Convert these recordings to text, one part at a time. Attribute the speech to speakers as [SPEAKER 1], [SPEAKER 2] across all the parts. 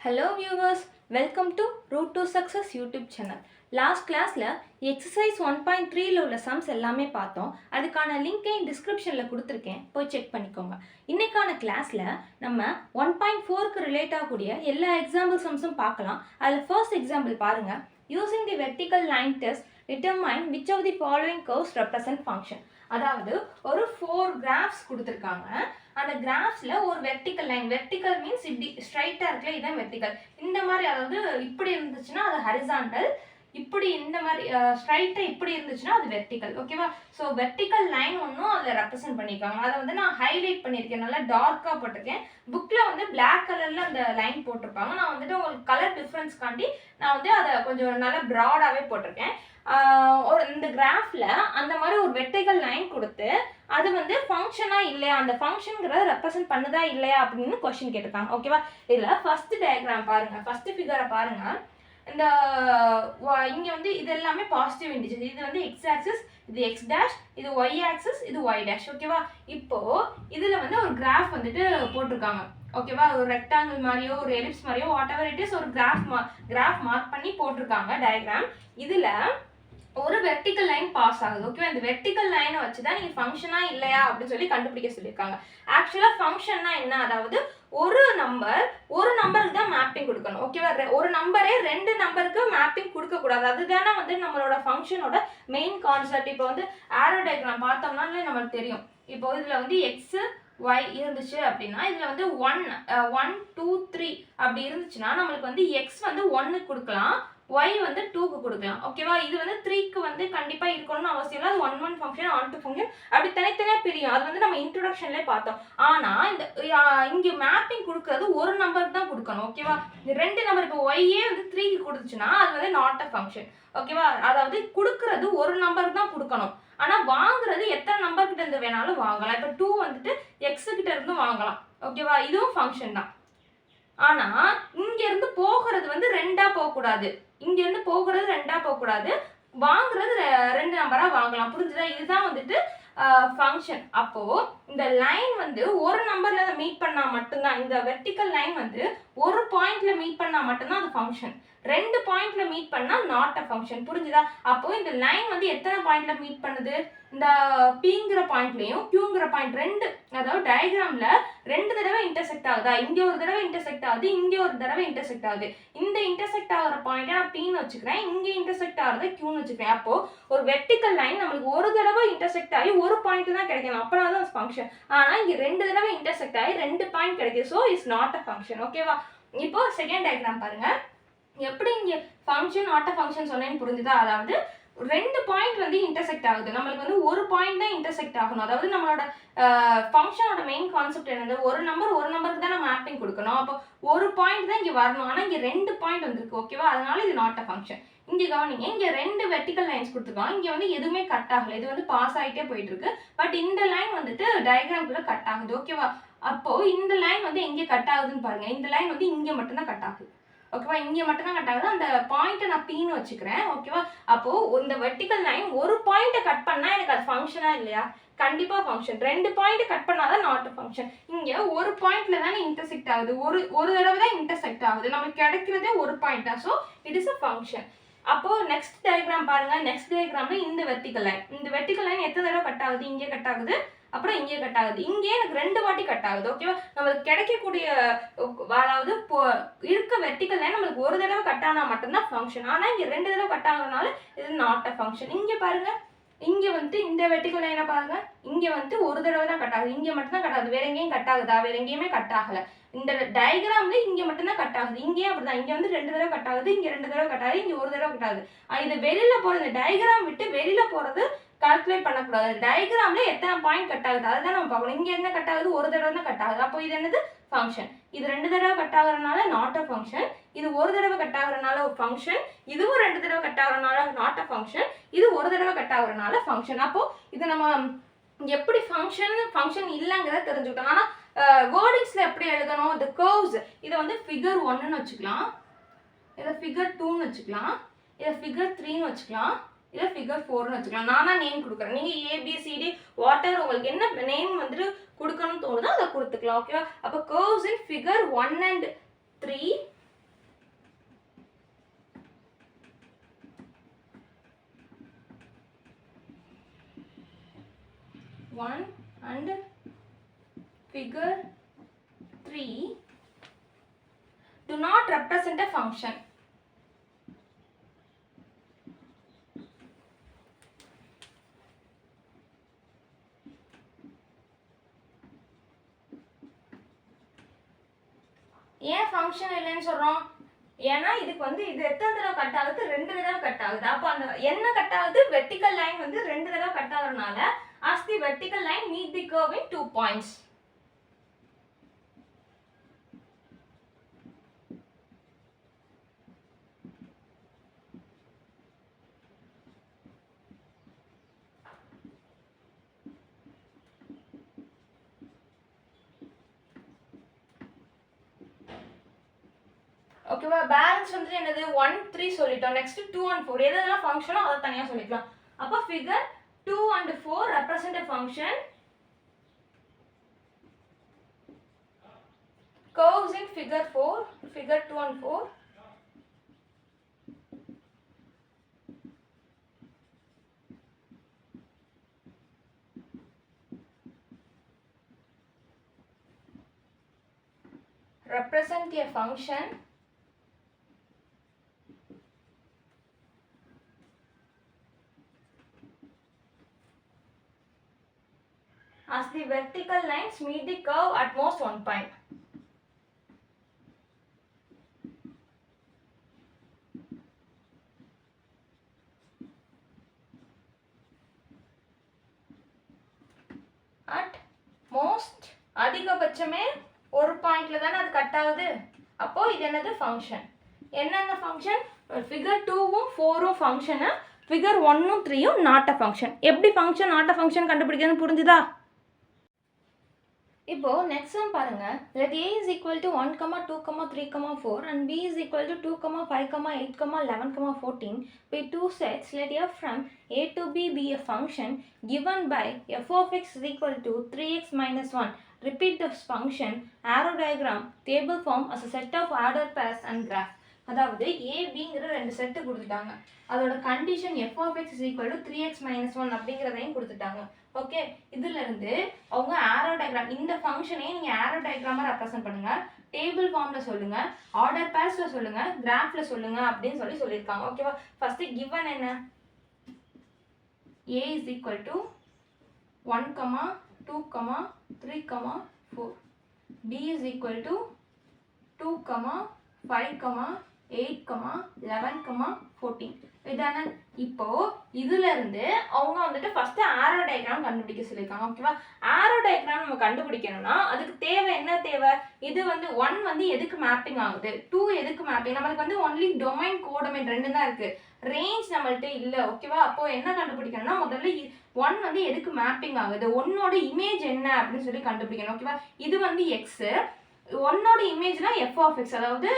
[SPEAKER 1] Hello viewers, welcome to Route to Success YouTube channel. Last classல exercise 1.3ல உள்ள sums எல்லாமே பார்த்தோம். அதுக்கான லிங்கை டிஸ்கிரிப்ஷனில் கொடுத்துருக்கேன், போய் செக் பண்ணிக்கோங்க. இன்னைக்கான கிளாஸில் நம்ம 1.4க்கு ரிலேட் ஆகக்கூடிய எல்லா எக்ஸாம்பிள் சம்ஸும் பார்க்கலாம். அதில் ஃபர்ஸ்ட் எக்ஸாம்பிள் பாருங்கள். Using the vertical line test, determine which of the following curves represent function. அதாவது ஒரு 4 கிராஃப்ஸ் கொடுத்துருக்காங்க. அந்த கிராஃப்ஸில் ஒரு வெர்டிக்கல் லைன், வெர்டிக்கல் மீன்ஸ் இப்படி ஸ்ட்ரைட்டாக இருக்குல்ல, இதுதான் வெர்டிக்கல். இந்த மாதிரி அதாவது இப்படி இருந்துச்சுன்னா அது ஹரிசாண்டல், இப்படி இந்த மாதிரி ஸ்ட்ரைட்டாக இப்படி இருந்துச்சுன்னா அது வெர்டிக்கல். ஓகேவா? ஸோ வெர்டிக்கல் லைன் ஒன்றும் அதில் ரெப்ரசென்ட் பண்ணியிருக்காங்க. அதை வந்து நான் ஹைலைட் பண்ணியிருக்கேன், நல்லா டார்க்காக போட்டிருக்கேன். புக்கில் வந்து பிளாக் கலரில் அந்த லைன் போட்டிருப்பாங்க. நான் வந்துட்டு உங்களுக்கு கலர் டிஃப்ரென்ஸ்க்காண்டி நான் வந்து அதை கொஞ்சம் நல்லா ப்ராடாகவே போட்டிருக்கேன். இந்த கிராஃபில் அந்த மாதிரி ஒரு வெர்டிக்கல் லைன் கொடுத்து அது வந்து ஃபங்க்ஷனாக இல்லையா, அந்த ஃபங்க்ஷனுங்கிறத ரெப்ரசென்ட் பண்ணுதா இல்லையா அப்படின்னு கொஸ்டின் கேட்டிருக்காங்க. ஓகேவா? இதில் ஃபர்ஸ்ட் டயக்ராம் பாருங்கள், ஃபர்ஸ்ட் ஃபிகரை பாருங்கள். இந்த இங்கே வந்து இது எல்லாமே பாசிட்டிவ் இன்டிஜர். இது வந்து எக்ஸ் ஆக்சிஸ், இது எக்ஸ் டேஷ், இது ஒய் ஆக்சிஸ், இது ஒய் டேஷ். ஓகேவா? இப்போது இதில் வந்து ஒரு கிராஃப் வந்துட்டு போட்டிருக்காங்க. ஓகேவா? ஒரு ரெக்டாங்கிள் மாதிரியோ ஒரு எலிப்ஸ் மாதிரியோ வாட் எவர் இட் இஸ், ஒரு கிராஃப் மார்க் பண்ணி போட்டிருக்காங்க டயக்ராம். இதில் ஒரு வெர்டிக்கல் லைன் பாஸ் ஆகுது. ஓகேவா? இந்த வெர்டிக்கல் லைனை வச்சு தான் நீங்கள் ஃபங்க்ஷனா இல்லையா அப்படின்னு சொல்லி கண்டுபிடிக்க சொல்லியிருக்காங்க. ஆக்சுவலாக ஃபங்க்ஷன்னா என்ன, அதாவது ஒரு நம்பருக்கு தான் மேப்பிங் கொடுக்கணும். ஓகேவா? ஒரு நம்பரே 2 நம்பருக்கு மேப்பிங் கொடுக்கக்கூடாது. அதுதானே வந்து நம்மளோட ஃபங்க்ஷனோட மெயின் கான்செப்ட். இப்போ வந்து ஆரோ டயக்ராம் பார்த்தோம்னாலே நம்மளுக்கு தெரியும். இப்போ இதில் வந்து எக்ஸ் ஒய் இருந்துச்சு அப்படின்னா இதில் வந்து 1 2 3 அப்படி இருந்துச்சுன்னா நம்மளுக்கு வந்து எக்ஸ் வந்து 1க்கு கொடுக்கலாம், ஒய் வந்து 2க்கு கொடுக்கலாம். ஓகேவா? இது வந்து 3க்கு வந்து கண்டிப்பாக இருக்கணும்னு அவசியம் இல்லை. அது 1 ஃபங்க்ஷன், 2 ஃபங்க்ஷன் அப்படி தனித்தனியாக பிரியும். அது வந்து நம்ம இன்ட்ரோடக்ஷன்லேயே பார்த்தோம். ஆனால் இந்த இங்கே மேப்பிங் கொடுக்கறது ஒரு நம்பருக்கு தான் கொடுக்கணும். ஓகேவா? இந்த 2 நம்பர் இப்போ ஒய்யே வந்து 3க்கு கொடுத்துச்சுன்னா அது வந்து நாட் அ ஃபங்க்ஷன். ஓகேவா? அதாவது கொடுக்கறது ஒரு நம்பருக்கு தான் கொடுக்கணும். ஆனால் வாங்குறது எத்தனை நம்பர் கிட்ட இருந்து வேணாலும் வாங்கலாம். இப்போ 2 வந்துட்டு எக்ஸ் கிட்ட இருந்து வாங்கலாம். ஓகேவா? இதுவும் ஃபங்க்ஷன் தான். ஆனால் இங்கேருந்து போகிறது வந்து 2ஆ போகக்கூடாது. இங்கேருந்து போகிறது 2ஆ போகக்கூடாது. வாங்குறது 2 நம்பராக வாங்கலாம். புரிஞ்சுதா? இதுதான் வந்துட்டு ஃபங்க்ஷன். அப்போது இந்த லைன் வந்து ஒரு நம்பரில் மீட் பண்ணால் மட்டும்தான், இந்த வெர்டிக்கல் லைன் வந்து ஒரு பாயிண்ட்ல மீட் பண்ணால் மட்டும்தான் அது ஃபங்க்ஷன். 2 பாயிண்ட்ல மீட் பண்ணால் நாட் அ ஃபங்க்ஷன். புரிஞ்சுதா? அப்போது இந்த லைன் வந்து எத்தனை பாயிண்ட்ல மீட் பண்ணுது, இந்த பிங்கிற பாயிண்ட்லையும் கியூங்கிற பாயிண்ட் 2, அதாவது டயக்ராமில் 2 தடவை இன்டர்செக்ட் ஆகுதா, இங்கே ஒரு தடவை இன்டர்செக்ட் ஆகுது, இங்கே ஒரு தடவை இன்டர்செக்ட் ஆகுது. இந்த இன்டர்செக்ட் ஆகிற பாயிண்ட்டை நான் பின்னு வச்சுக்கிறேன், இங்கே இன்டர்செக்ட் ஆகிறத கியூன்னு வச்சுக்கிறேன். அப்போது ஒரு வெர்டிக்கல் லைன் நம்மளுக்கு ஒரு தடவை இன்டர்செக்ட் ஆகி ஒரு பாயிண்ட் தான் கிடைக்கணும், அப்போனா தான் ஃபங்க்ஷன். ஆனால் இங்கே 2 தடவை இன்டர்செக்ட் ஆகி 2 பாயிண்ட் கிடைக்குது. So it's not a function. ஓகேவா? இப்போ செகண்ட் டயக்ராம் பாருங்க. எப்படி இங்கே ஃபங்க்ஷன் நாட் அ ஃபங்க்ஷன் சொன்னேன்னு புரிஞ்சுதா? அதாவது 2 பாயிண்ட் வந்து இன்டர்செக்ட் ஆகுது, நம்மளுக்கு வந்து ஒரு பாயிண்ட் தான் இன்டர்செக்ட் ஆகணும். அதாவது நம்மளோட ஃபங்க்ஷனோட மெயின் கான்செப்ட் என்னது, ஒரு நம்பருக்கு தான் நம்ம மேப்பிங் கொடுக்கணும். அப்போ ஒரு பாயிண்ட் தான் இங்கே வரணும். ஆனால் இங்கே 2 பாயிண்ட் வந்திருக்கு. ஓகேவா? அதனால இது நாட் அ ஃபங்க்ஷன். இங்கே கவனிங்க, இங்கே 2 வெர்டிக்கல் லைன்ஸ் கொடுத்துருக்காங்க. இங்கே வந்து எதுவுமே கட் ஆகலை, இது வந்து பாஸ் ஆகிட்டே போயிட்டு இருக்கு. பட் இந்த லைன் வந்துட்டு டயக்ராம்குள்ள கட் ஆகுது. ஓகேவா? அப்போ இந்த லைன் வந்து எங்கே கட் ஆகுதுன்னு பாருங்க. இந்த லைன் வந்து இங்கே மட்டும்தான் கட் ஆகுது. ஓகேவா? இங்கே மட்டும்தான் கட் ஆகுது. அந்த பாயிண்ட்டை நான் பீன்னு வச்சுக்கிறேன். ஓகேவா? அப்போது இந்த வெர்டிக்கல் லைன் ஒரு பாயிண்ட்டை கட் பண்ணால் எனக்கு அது ஃபங்க்ஷனாக இல்லையா? கண்டிப்பாக ஃபங்க்ஷன். 2 பாயிண்ட் கட் பண்ணாதான் நாட் அ ஃபங்க்ஷன். இங்கே ஒரு பாயிண்ட்ல தானே இன்டர்செக்ட் ஆகுது, ஒரு தடவை தான் இன்டர்செக்ட் ஆகுது. நமக்கு கிடைக்கிறதே ஒரு பாயிண்ட் தான். So it is a function. அப்போது நெக்ஸ்ட் டயக்ராம் பாருங்க. நெக்ஸ்ட் டயக்ராம்ல இந்த வெர்டிக்கல் லைன் எத்தனை தடவை கட் ஆகுது, இங்கே கட் ஆகுது, அப்புறம் இங்கே கட் ஆகுது, இங்கே எனக்கு 2 வாட்டி கட் ஆகுது. ஓகேவா? நம்மளுக்கு கிடைக்கக்கூடிய அதாவது இருக்க வெர்டிக்கல் லைன் நம்மளுக்கு ஒரு தடவை கட் ஆனால் மட்டும்தான் ஃபங்க்ஷன். ஆனால் இங்கே 2 தடவை கட் ஆகுறதுனால இது நாட் அ ஃபங்க்ஷன். இங்கே பாருங்க, இங்கே வந்து இந்த வெர்டிக்கல் லைனை பாருங்க, இங்கே வந்து ஒரு தடவை தான் கட் ஆகுது, இங்கே மட்டும்தான் கட் ஆகுது. வேற எங்கேயும் கட் ஆகுதா? வேற எங்கேயுமே கட் ஆகலை. இந்த டயக்ராம்ல இங்கே மட்டும்தான் கட் ஆகுது. இங்கேயும் அப்படிதான், இங்கே வந்து 2 தடவை கட் ஆகுது, இங்கே 2 தடவை கட் ஆகுது, இங்கே ஒரு தடவை கட் ஆகுது. இது வெளியில போகிறது, இந்த டயக்ராம் விட்டு வெளியில போகிறது கால்குலேட் பண்ணக்கூடாது. டயக்ராம்ல எத்தனை பாயிண்ட் கட் ஆகுது அதுதான் நம்ம பார்க்கணும். இங்கே என்ன கட் ஆகுது, ஒரு தடவை தான் கட் ஆகுது. அப்போ இது என்னது, ஃபங்க்ஷன். இது 2 தடவை கட் ஆகுறதுனால நாட் அ ஃபங்க்ஷன். இது ஒரு தடவை கட் ஆகுறதுனால ஒரு ஃபங்க்ஷன். இதுவும் 2 தடவை கட் ஆகுறதுனால நாட் அ ஃபங்க்ஷன். இது ஒரு தடவை கட் ஆகுறதுனால ஃபங்க்ஷன். அப்போ இது நம்ம எப்படி ஃபங்க்ஷன் இல்லைங்கிறத தெரிஞ்சுக்கிட்டோம். ஆனால் வேர்டிங்ஸில் எப்படி எழுதணும், இந்த கர்வ்ஸ் இதை வந்து ஃபிகர் 1ன்னு வச்சுக்கலாம், இதை ஃபிகர் 2ன்னு வச்சுக்கலாம், இதை ஃபிகர் 3ன்னு வச்சுக்கலாம், இல்லை ஃபிகர் 4ன்னு வச்சுக்கலாம். நானா நேம் கொடுக்குறேன், நீங்கள் ஏபிசிடி வாட் எவர் உங்களுக்கு என்ன நேம் வந்துட்டு கொடுக்கணும்னு தோணுதோ அதை கொடுத்துக்கலாம். ஓகேவா? அப்போ curves in figure 1 and 3 1 and figure 3 do not represent a function. ஏன் ஃபங்க்ஷன் இல்லைன்னு சொல்கிறோம்? ஏன்னா இதுக்கு வந்து இது எத்தனை தடவை கட் ஆகுது? 2 தடவை கட் ஆகுது. அப்போ அந்த என்ன கட் ஆகுது? வெர்டிக்கல் லைன் வந்து 2 தடவை cut ஆகுறதுனால as the vertical line meet the curve in 2 points. ஓகேவா? பேலன்ஸ் வந்து என்னது? 1 3 சொல்லிட்டோம். நெக்ஸ்ட் 2 and 4 எதெல்லாம் ஃபங்க்ஷனோ அதை தனியாக சொல்லிக்கலாம். அப்போ figure 2 and 4 represent a function. Curves in figure 4, figure 2 and 4. Represent a function as the vertical lines meet the curve at most 1 point. At most அதிகபட்சமே ஒரு பாயிண்ட்ல தானே அது கட் ஆகுது. அப்போ இது என்னது? ஃபங்க்ஷன். என்னென்ன ஃபங்க்ஷன்? ஃபிகர் 2வும் 4ம் ஃபங்க்ஷனு, ஃபிகர் 1ம் 3யும் நாட் அ ஃபங்க்ஷன். எப்படி ஃபங்க்ஷன் நாட் அ ஃபங்க்ஷன் கண்டுபிடிக்கிறதுன்னு புரிஞ்சுதா? இப்போ நெக்ஸ்ட் சம் பாருங்க. let a is equal to 1, 2, 3, 4 and b is equal to 2, 5, 8, 11, 14 by two sets. Let f from a to b be a function given by f of x is equal to 3x minus 1. Repeat this function arrow diagram table form as a set of ordered pairs and graph. அதாவது ஏபிங்கிற 2 set கொடுத்துட்டாங்க. அதோட condition f of x is equal to 3x minus 1 அப்படிங்கிறதையும் கொடுத்துட்டாங்க. Okay, இதுல இருந்து அவங்க ஆரோ diagram, இந்த ஃபங்க்ஷனே நீங்க ஆரோ டயக்ராமா ரெப்ரசன்ட் பண்ணுங்க, டேபிள் ஃபார்ம்ல சொல்லுங்க, ஆர்டர் பேர்ஸ்ல சொல்லுங்க, கிராஃப்ல சொல்லுங்க அப்படின்னு சொல்லியிருக்காங்க. ஓகேவா? ஃபர்ஸ்ட் given என்ன? a is equal to 1, 2, 3, 4. b is equal to 2, 5, 8, 11, 14. இதானே? இப்போ இதுல இருந்து அவங்க வந்துட்டு ஃபர்ஸ்ட் ஆரோ டயக்ராம் கண்டுபிடிக்க சொல்லியிருக்காங்க. ஓகேவா? ஆரோ டயக்ராம் நம்ம கண்டுபிடிக்கணும்னா அதுக்கு தேவை என்ன தேவை? இது வந்து 1 வந்து எதுக்கு மேப்பிங் ஆகுது, 2 எதுக்கு மேப்பிங்? நம்மளுக்கு வந்து ஒன்லி டொமைன் கோடொமைன் 2 தான் இருக்கு, ரேஞ்ச் நம்மள்ட்ட இல்ல. ஓகேவா? அப்போ என்ன கண்டுபிடிக்கணும்னா முதல்ல 1 வந்து எதுக்கு மேப்பிங் ஆகுது, 1ஓட இமேஜ் என்ன அப்படின்னு சொல்லி கண்டுபிடிக்கணும். ஓகேவா? இது வந்து எக்ஸ், 1ஓட இமேஜ்னா f of x, அதாவது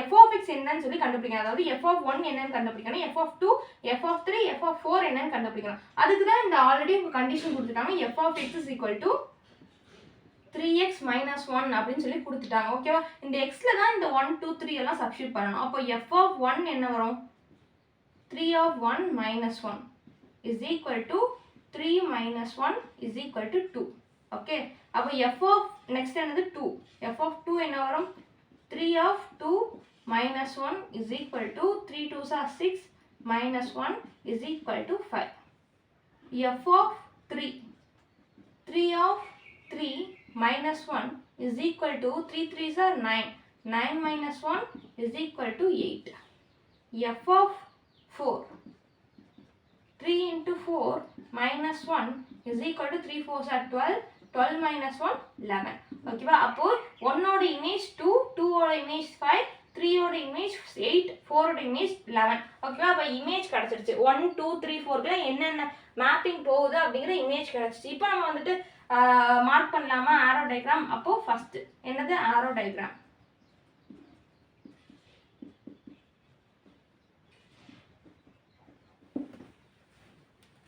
[SPEAKER 1] f of x என்னன்னு சொல்லி கண்டுபிடிக்கணும். அதாவது f of 1 என்னன்னு கண்டுபிடிக்கணும், f of 2, f of 3, f of 4 என்னன்னு கண்டுபிடிக்கணும். அதுக்கு தான் இந்த ஆல்ரெடி உங்க கண்டிஷன் கொடுத்துட்டாங்க. f of x is equal to 3x minus 1 அப்படின்னு சொல்லி கொடுத்துட்டாங்க. ஓகேவா? இந்த xல தான் இந்த 1, 2, 3 எல்லாம் சப்ஸ்டிட்யூட் பண்ணணும். அப்போ f of 1 என்ன வரும்? 3 of 1 minus 1 is equal to 3 minus 1 is equal to 2. Okay, அப்போ f of next என்னது? 2. f of 2 என்ன வரும்? 3 of 2 minus 1 is equal to 3 2s are 6 minus 1 is equal to 5. f of 3, 3 of 3 minus 1 is equal to 3 3s are 9, 9 minus 1 is equal to 8. f of 4, 3 into 4 minus 1 is equal to 3 4s are 12, 12 minus 1 11. ஓகேவா? அப்போ 1ஓட image 2, 2ஓட image 5, 3ஓட image 8, 4ஓட image 11. ஓகேவா? அப்போ image கிடைச்சிருச்சு. 1 2 3 4க்குள்ள என்னென்ன mapping போகுது அப்படிங்கிற image கிடைச்சிச்சு. இப்போ நம்ம வந்துட்டு மார்க் பண்ணலாமா ஆரோ டயக்ராம்? அப்போ ஃபர்ஸ்ட் என்னது? ஆரோ டயக்ராம்.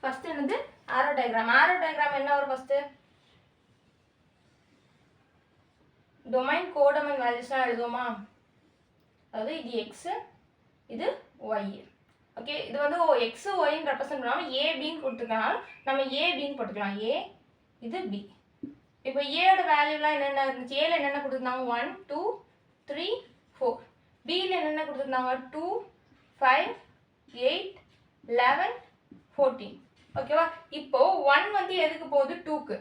[SPEAKER 1] ஃபர்ஸ்ட் என்னது? ஆரோ டயக்ராம். ஆரோ டயக்ராம் என்ன வரும்? ஃபர்ஸ்ட் டொமைன் கோடொமைன் வேல்யூஸ்லாம் எழுதுவோமா? அதாவது இது எக்ஸ், இது ஒய். ஓகே, இது வந்து எக்ஸ் ஒய்ன்னு ரெப்ரசென்ட் பண்ணாமல் ஏபின்னு கொடுத்துருக்கனால நம்ம ஏபின்னு போட்டுக்கலாம். ஏ இது பி. இப்போ ஏயோட வேல்யூலாம் என்னென்ன இருந்துச்சு? ஏல என்னென்ன கொடுத்துருந்தாங்க? 1 2 3 4. பியில் என்னென்ன கொடுத்துருந்தாங்க? 2 5 8 11 14. ஓகேவா? இப்போ 1 வந்து எதுக்கு போகுது? 2க்கு.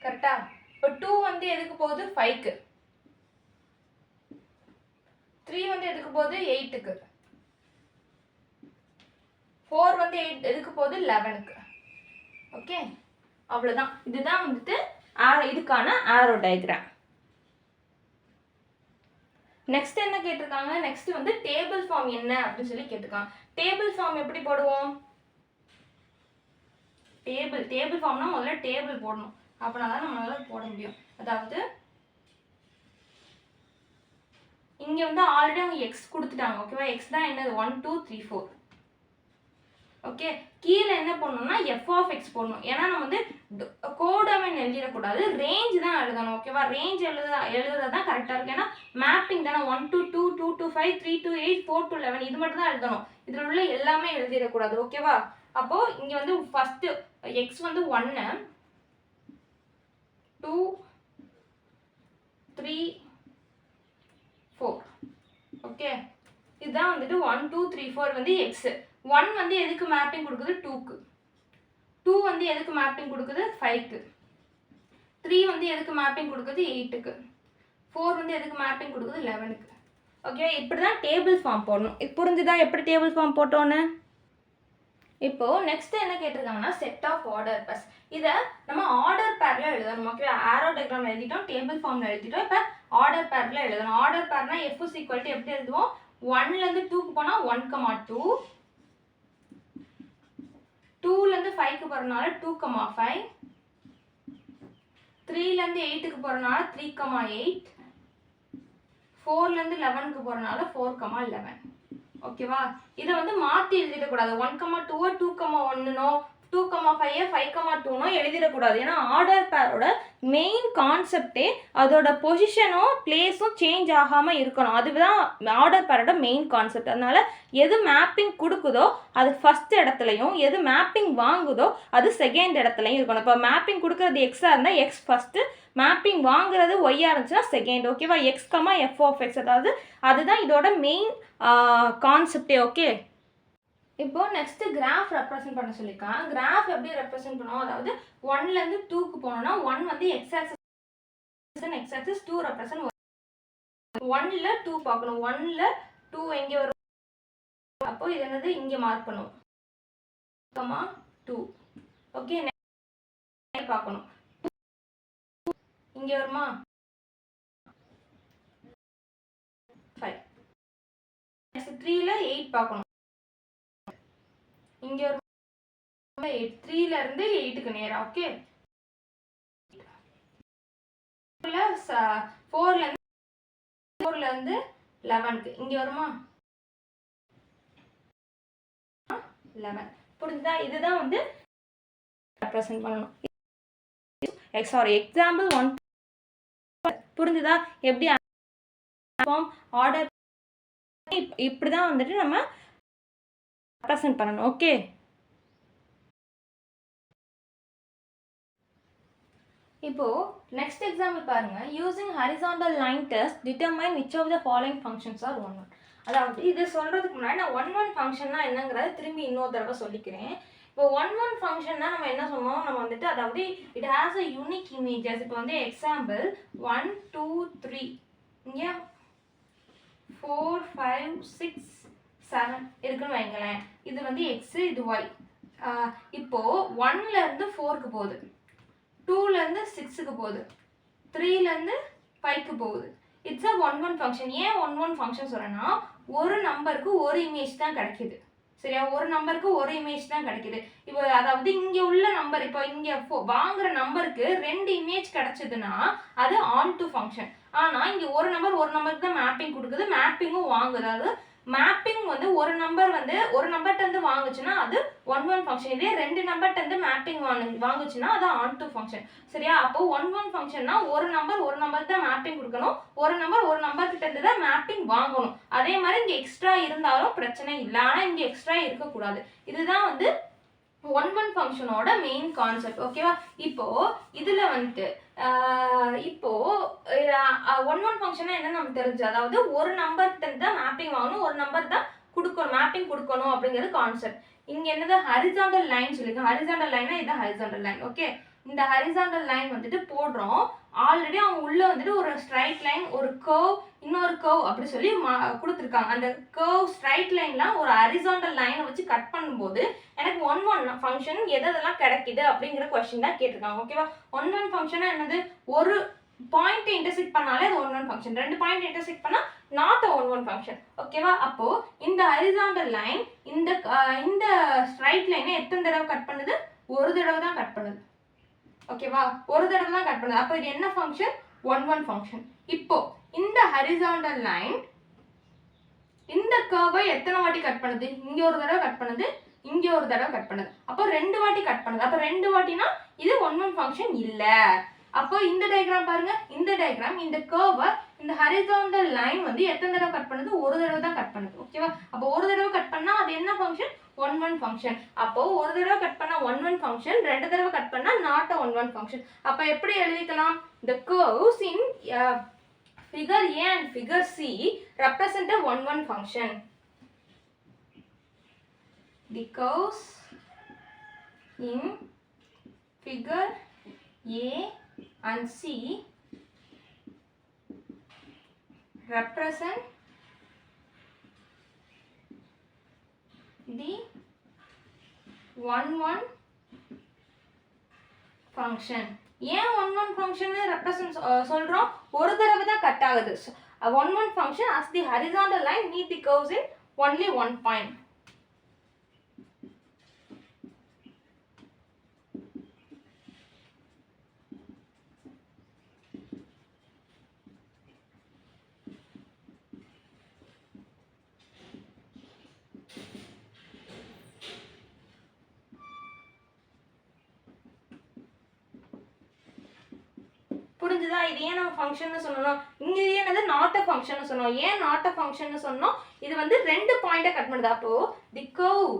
[SPEAKER 1] கரெக்டா? இப்போ 2 வந்து எதுக்கு போகுது? 5க்கு. 3 வந்து எதுக்கு போகுது? 8க்கு. 4 வந்து எதுக்கு போகுது? 11க்கு. ஓகே, அவ்வளோதான். இதுதான் வந்துட்டு இதுக்கான ஆரோ டயக்ராம். நெக்ஸ்ட் என்ன கேட்டிருக்காங்க? நெக்ஸ்ட் வந்து டேபிள் ஃபார்ம் என்ன அப்படின்னு சொல்லி கேட்டிருக்காங்க. டேபிள் ஃபார்ம் எப்படி போடுவோம்? டேபிள் ஃபார்ம்னா முதல்ல டேபிள் போடணும். அப்படின்னா தான் நம்மளால போட முடியும். அதாவது இங்க வந்து ஆல்ரெடி அவங்க எக்ஸ் கொடுத்துட்டாங்க. ஓகேவா? எக்ஸ் தான் என்னது? 1 2 3 4. ஓகே, கீழே என்ன பண்ணணும்னா எஃப் ஆஃப் எக்ஸ் போடணும். ஏன்னா நம்ம வந்து கோடமன் எழுதிடக்கூடாது, ரேஞ்ச் தான் எழுதணும். ஓகேவா? ரேஞ்ச் எழுதுறது தான் கரெக்டாக இருக்கும். ஏன்னா மேப்பிங் தானே. 1 to 2 2 to 5 3 to 8 4 to 11 இது மட்டும் தான் எழுதணும். இதில் உள்ள எல்லாமே எழுதிடக்கூடாது. ஓகேவா? அப்போ இங்க வந்து ஃபர்ஸ்ட் எக்ஸ் வந்து 1 2 3 4. ஓகே, இதுதான் வந்துட்டு 1 2 3 4 வந்து எக்ஸ். 1 வந்து எதுக்கு மேப்பிங் கொடுக்குது? 2க்கு. 2 வந்து எதுக்கு மேப்பிங் கொடுக்குது? 5க்கு. 3 வந்து எதுக்கு மேப்பிங் கொடுக்குது? 8க்கு. 4 வந்து எதுக்கு மேப்பிங் கொடுக்குது? 11க்கு. ஓகே, இப்படி தான் டேபிள் ஃபார்ம் போடணும். இது புரிஞ்சுதா எப்படி டேபிள் ஃபார்ம் போட்டோன்னு? இப்போ நெக்ஸ்ட் என்ன கேட்டிருக்காங்கன்னா செட் ஆஃப் ஆர்டர் பஸ். இதை நம்ம ஆர்டர் பேர்ல எழுதணும். ஓகே, ஆரோ டயக்ராம் எழுதிட்டோம், டேபிள் ஃபார்ம்ல எழுதிட்டோம். இப்போ ஆர்டர் பேர்ல எழுதணும். ஆர்டர் பேர்னா எஃப் இஸ் ஈக்குவல் டு எப்படி எழுதுவோம்? 1லேருந்து 2க்கு போனால் 1, 2 2லேருந்து 5க்கு போகிறனால 2, 5 3லேருந்து 8க்கு போகிறனால 3, 8 4லேருந்து 11க்கு போகிறனால 4, 11. ஓகேவா? இதை வந்து மாற்றி எழுதிடக்கூடாது. 1, 2 2, 1னோ 2, 5 5, 2னோ எழுதிடக்கூடாது. ஏன்னா ஆர்டர் பேரோட மெயின் கான்செப்டே அதோட பொசிஷனோ பிளேஸும் சேஞ்ச் ஆகாமல் இருக்கணும். அதுதான் ஆர்டர் பேரோட மெயின் கான்செப்ட். அதனால எது மேப்பிங் கொடுக்குதோ அது ஃபர்ஸ்ட் இடத்துலையும், எது மேப்பிங் வாங்குதோ அது செகண்ட் இடத்துலையும் இருக்கணும். இப்போ மேப்பிங் கொடுக்குறது எக்ஸாக இருந்தால் எக்ஸ் ஃபஸ்ட்டு, மேப்பிங் வாங்குறது ஒய்யாக இருந்துச்சுன்னா செகண்ட். ஓகேவா? எக்ஸ் எஃப் ஆஃப் எக்ஸ், அதாவது அதுதான் இதோட மெயின் கான்செப்டே. ஓகே, இப்போ நெக்ஸ்ட் கிராஃப் ரெப்ரசென்ட் பண்ண சொல்லியிருக்காங்க. கிராஃப் எப்படி ரெப்ரசென்ட் பண்ணுவோம்? அதாவது 1லேருந்து 2க்கு போனோம்னா 1 வந்து எக்ஸ் ஆக்சிஸ் 2 ரெப்ரசென்ட். 1ல 2 பார்க்கணும். 1ல 2 எங்கே வரும்? அப்போ இது என்னது? இங்கே மார்க் பண்ணுவோம். 2. ஓகே, பார்க்கணும். இங்கே வருமா? 5. நெக்ஸ்ட் 3ல 8 பார்க்கணும். இங்க ஒரு 8 3ல இருந்து 8க்கு நேரா. ஓகே, 4ல இருந்து 11க்கு இங்க வருமா? 11. புரிஞ்சுதா? இதுதான் வந்து ரெப்ரசென்ட் பண்ணணும். எக்ஸாம்பிள் 1. புரிஞ்சுதா? எப்படி ஃபார்ம் ஆர்டர் இப்படி தான் வந்துட்டு நம்ம ரெப்ரசென்ட் பண்ணணும். ஓகே, இப்போ நெக்ஸ்ட் எக்ஸாம்பிள் பாருங்க. Using horizontal line test determine which of the following functions are 1 1. அதாவது இது சொல்றதுக்கு முன்னாடி நான் 1 1 ஃபங்க்ஷன்னா என்னங்கிறத திரும்பி இன்னொரு தடவை சொல்லிக்கிறேன். இப்போ 1 1 ஃபங்க்ஷன்னா நம்ம என்ன சொன்னோம்? நம்ம வந்துட்டு அதாவது it has a unique images. இப்போ வந்து எக்ஸாம்பிள் 1 2 3 இங்கே 4 5 6 7 இருக்குன்னு வைங்களேன். இது வந்து எக்ஸ், இது ஒய். இப்போ 1லேருந்து 4க்கு போகுது, 2லேருந்து 6க்கு போகுது, 3லேருந்து 5க்கு போகுது. It's a 1 1 function. ஏன் 1 1 ஃபங்க்ஷன் சொல்கிறேன்னா ஒரு நம்பருக்கு ஒரு இமேஜ் தான் கிடைக்குது. சரியா? ஒரு நம்பருக்கு ஒரு இமேஜ் தான் கிடைக்குது. இப்போ அதாவது இங்கே உள்ள நம்பர், இப்போ இங்கே வாங்குற நம்பருக்கு 2 இமேஜ் கிடைச்சதுன்னா அது ஆன் டு ஃபங்க்ஷன். ஆனால் இங்கே ஒரு நம்பருக்கு தான் மேப்பிங் கொடுக்குது, மேப்பிங்கும் வாங்குது. அதாவது மேப்பிங் வந்து ஒரு நம்பர்ட்ட இருந்து வாங்குச்சுன்னா அது 1 1 ஃபங்க்ஷன். இதே 2 நம்பர்ட்ட இருந்து மேப்பிங் வாங்குச்சுன்னா அது ஆன் டு ஃபங்க்ஷன். சரியா? அப்போ 1 1 ஃபங்க்ஷன்னா ஒரு நம்பர் தான் மேப்பிங் கொடுக்கணும், ஒரு நம்பர் கிட்ட இருந்து தான் மேப்பிங் வாங்கணும். அதே மாதிரி இங்க எக்ஸ்ட்ரா இருந்தாலும் பிரச்சனை இல்லை, ஆனா இங்க எக்ஸ்ட்ரா இருக்கக்கூடாது. இதுதான் வந்து 1 1 ஃபங்க்ஷனோட மெயின் கான்செப்ட். ஓகேவா? இப்போ இதுல வந்துட்டு இப்போ 1 1 ஃபங்க்ஷனா என்ன நமக்கு தெரிஞ்சு, அதாவது ஒரு நம்பர் கிட்ட இருந்து தான் மேப்பிங் வாங்கணும், ஒரு நம்பர் தான் மேப்பிங் கொடுக்கணும் அப்படிங்கிறது கான்செப்ட். இங்க என்னது ஹரிசாண்டல் லைன் சொல்லிருக்கோம். ஹரிசாண்டல் லைனா இது ஹரிசாண்டல் லைன். ஓகே, இந்த ஹரிசாண்டல் லைன் வந்துட்டு போடுறோம். ஆல்ரெடி அவங்க உள்ள வந்துட்டு ஒரு ஸ்ட்ரைட் லைன், ஒரு கர்வ், இன்னொரு கர்வ் அப்படி சொல்லி கொடுத்துருக்காங்க. அந்த கர்வ் ஸ்ட்ரைட் லைன்லாம் ஒரு ஹரிசாண்டல் லைனை வச்சு கட் பண்ணும்போது எனக்கு 1 1 ஃபங்க்ஷன் எதெல்லாம் கிடைக்குது அப்படிங்கிற கொஸ்டின் தான் கேட்டிருக்காங்க. ஓகேவா? 1 1 ஃபங்க்ஷனா என்னது, ஒரு பாயிண்ட் இன்டர்செக்ட் பண்ணாலே அது 1 1 ஃபங்க்ஷன், 2 பாயிண்ட் இன்டர்செக்ட் பண்ணா நாட் 1 1 ஃபங்க்ஷன். ஓகேவா? அப்போ இந்த ஹரிசாண்டல் லைன் இந்த ஸ்ட்ரைட் லைனை எத்தனை தடவை கட் பண்ணுது, ஒரு தடவை தான் கட் பண்ணுது. ஓகேவா? ஒரு தடவை தான் கட் பண்ணுது. அப்போ இது என்ன ஃபங்க்ஷன், 1 1 ஃபங்க்ஷன். இப்போ இந்த ஹரிசாண்டல் லைன் இந்த கர்வை எத்தனை வாட்டி கட் பண்ணுது, இங்க ஒரு தடவை கட் பண்ணுது, இங்க ஒரு தடவை கட் பண்ணுது. அப்போ 2 வாட்டி கட் பண்ணுது. அப்போ 2 வாட்டினா இது 1 1 ஃபங்க்ஷன் இல்ல. அப்போ இந்த டயக்ராம் பாருங்க, இந்த டயக்ராம் இந்த கர்வை இந்த ஹரிசாண்டல் லைன் வந்து எத்தனை தடவை கட் பண்ணுது, ஒரு தடவை தான் கட் பண்ணுது. ஓகேவா? அப்போ ஒரு தடவை கட் பண்ணா அது என்ன ஃபங்க்ஷன், 1 1 ஃபங்க்ஷன். அப்போ ஒரு தடவை கட் பண்ணா 1 1 ஃபங்க்ஷன், 2 தடவை கட் பண்ணா நாட் 1 1 ஃபங்க்ஷன். அப்போ எப்படி எழுதிக்கலாம், the curves in figure A and figure C represent a 1 1 function. The curves in figure A and C represent the 1 1 function. ஏன் 1 1 function represent சொல்றோம், ஒரு தடவை தான் கட் ஆகுது. 1 1 function as the horizontal line meet the curves in only one point. புரிஞ்சுதா? இது ஏன் நம்ம ஃபங்க்ஷன் சொன்னோம், இங்க என்னது நாட் அ ஃபங்க்ஷன் சொன்னோம். ஏன் நாட் அ ஃபங்க்ஷன் சொன்னோம், இது வந்து 2 பாயிண்ட கட் பண்ணுது. அப்போ தி curve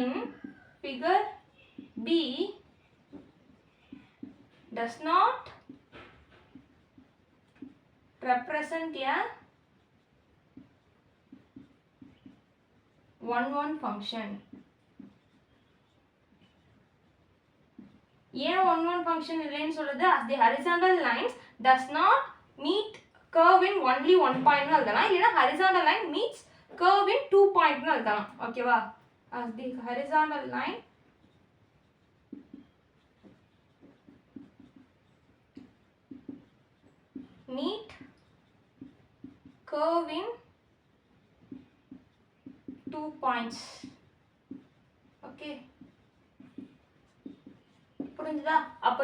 [SPEAKER 1] in figure B does not represent a 1 1 function. ஏன் 1 1 function இல்லைன்னு சொல்லுது, as the horizontal lines does not meet curve in only one point னு எழுதலாம், இல்லைன்னா horizontal line meets curve in 2 point னு எழுதலாம். ஓகேவா? as the horizontal line meet curve in 2 points. Okay, புரிஞ்சுதா? அப்போ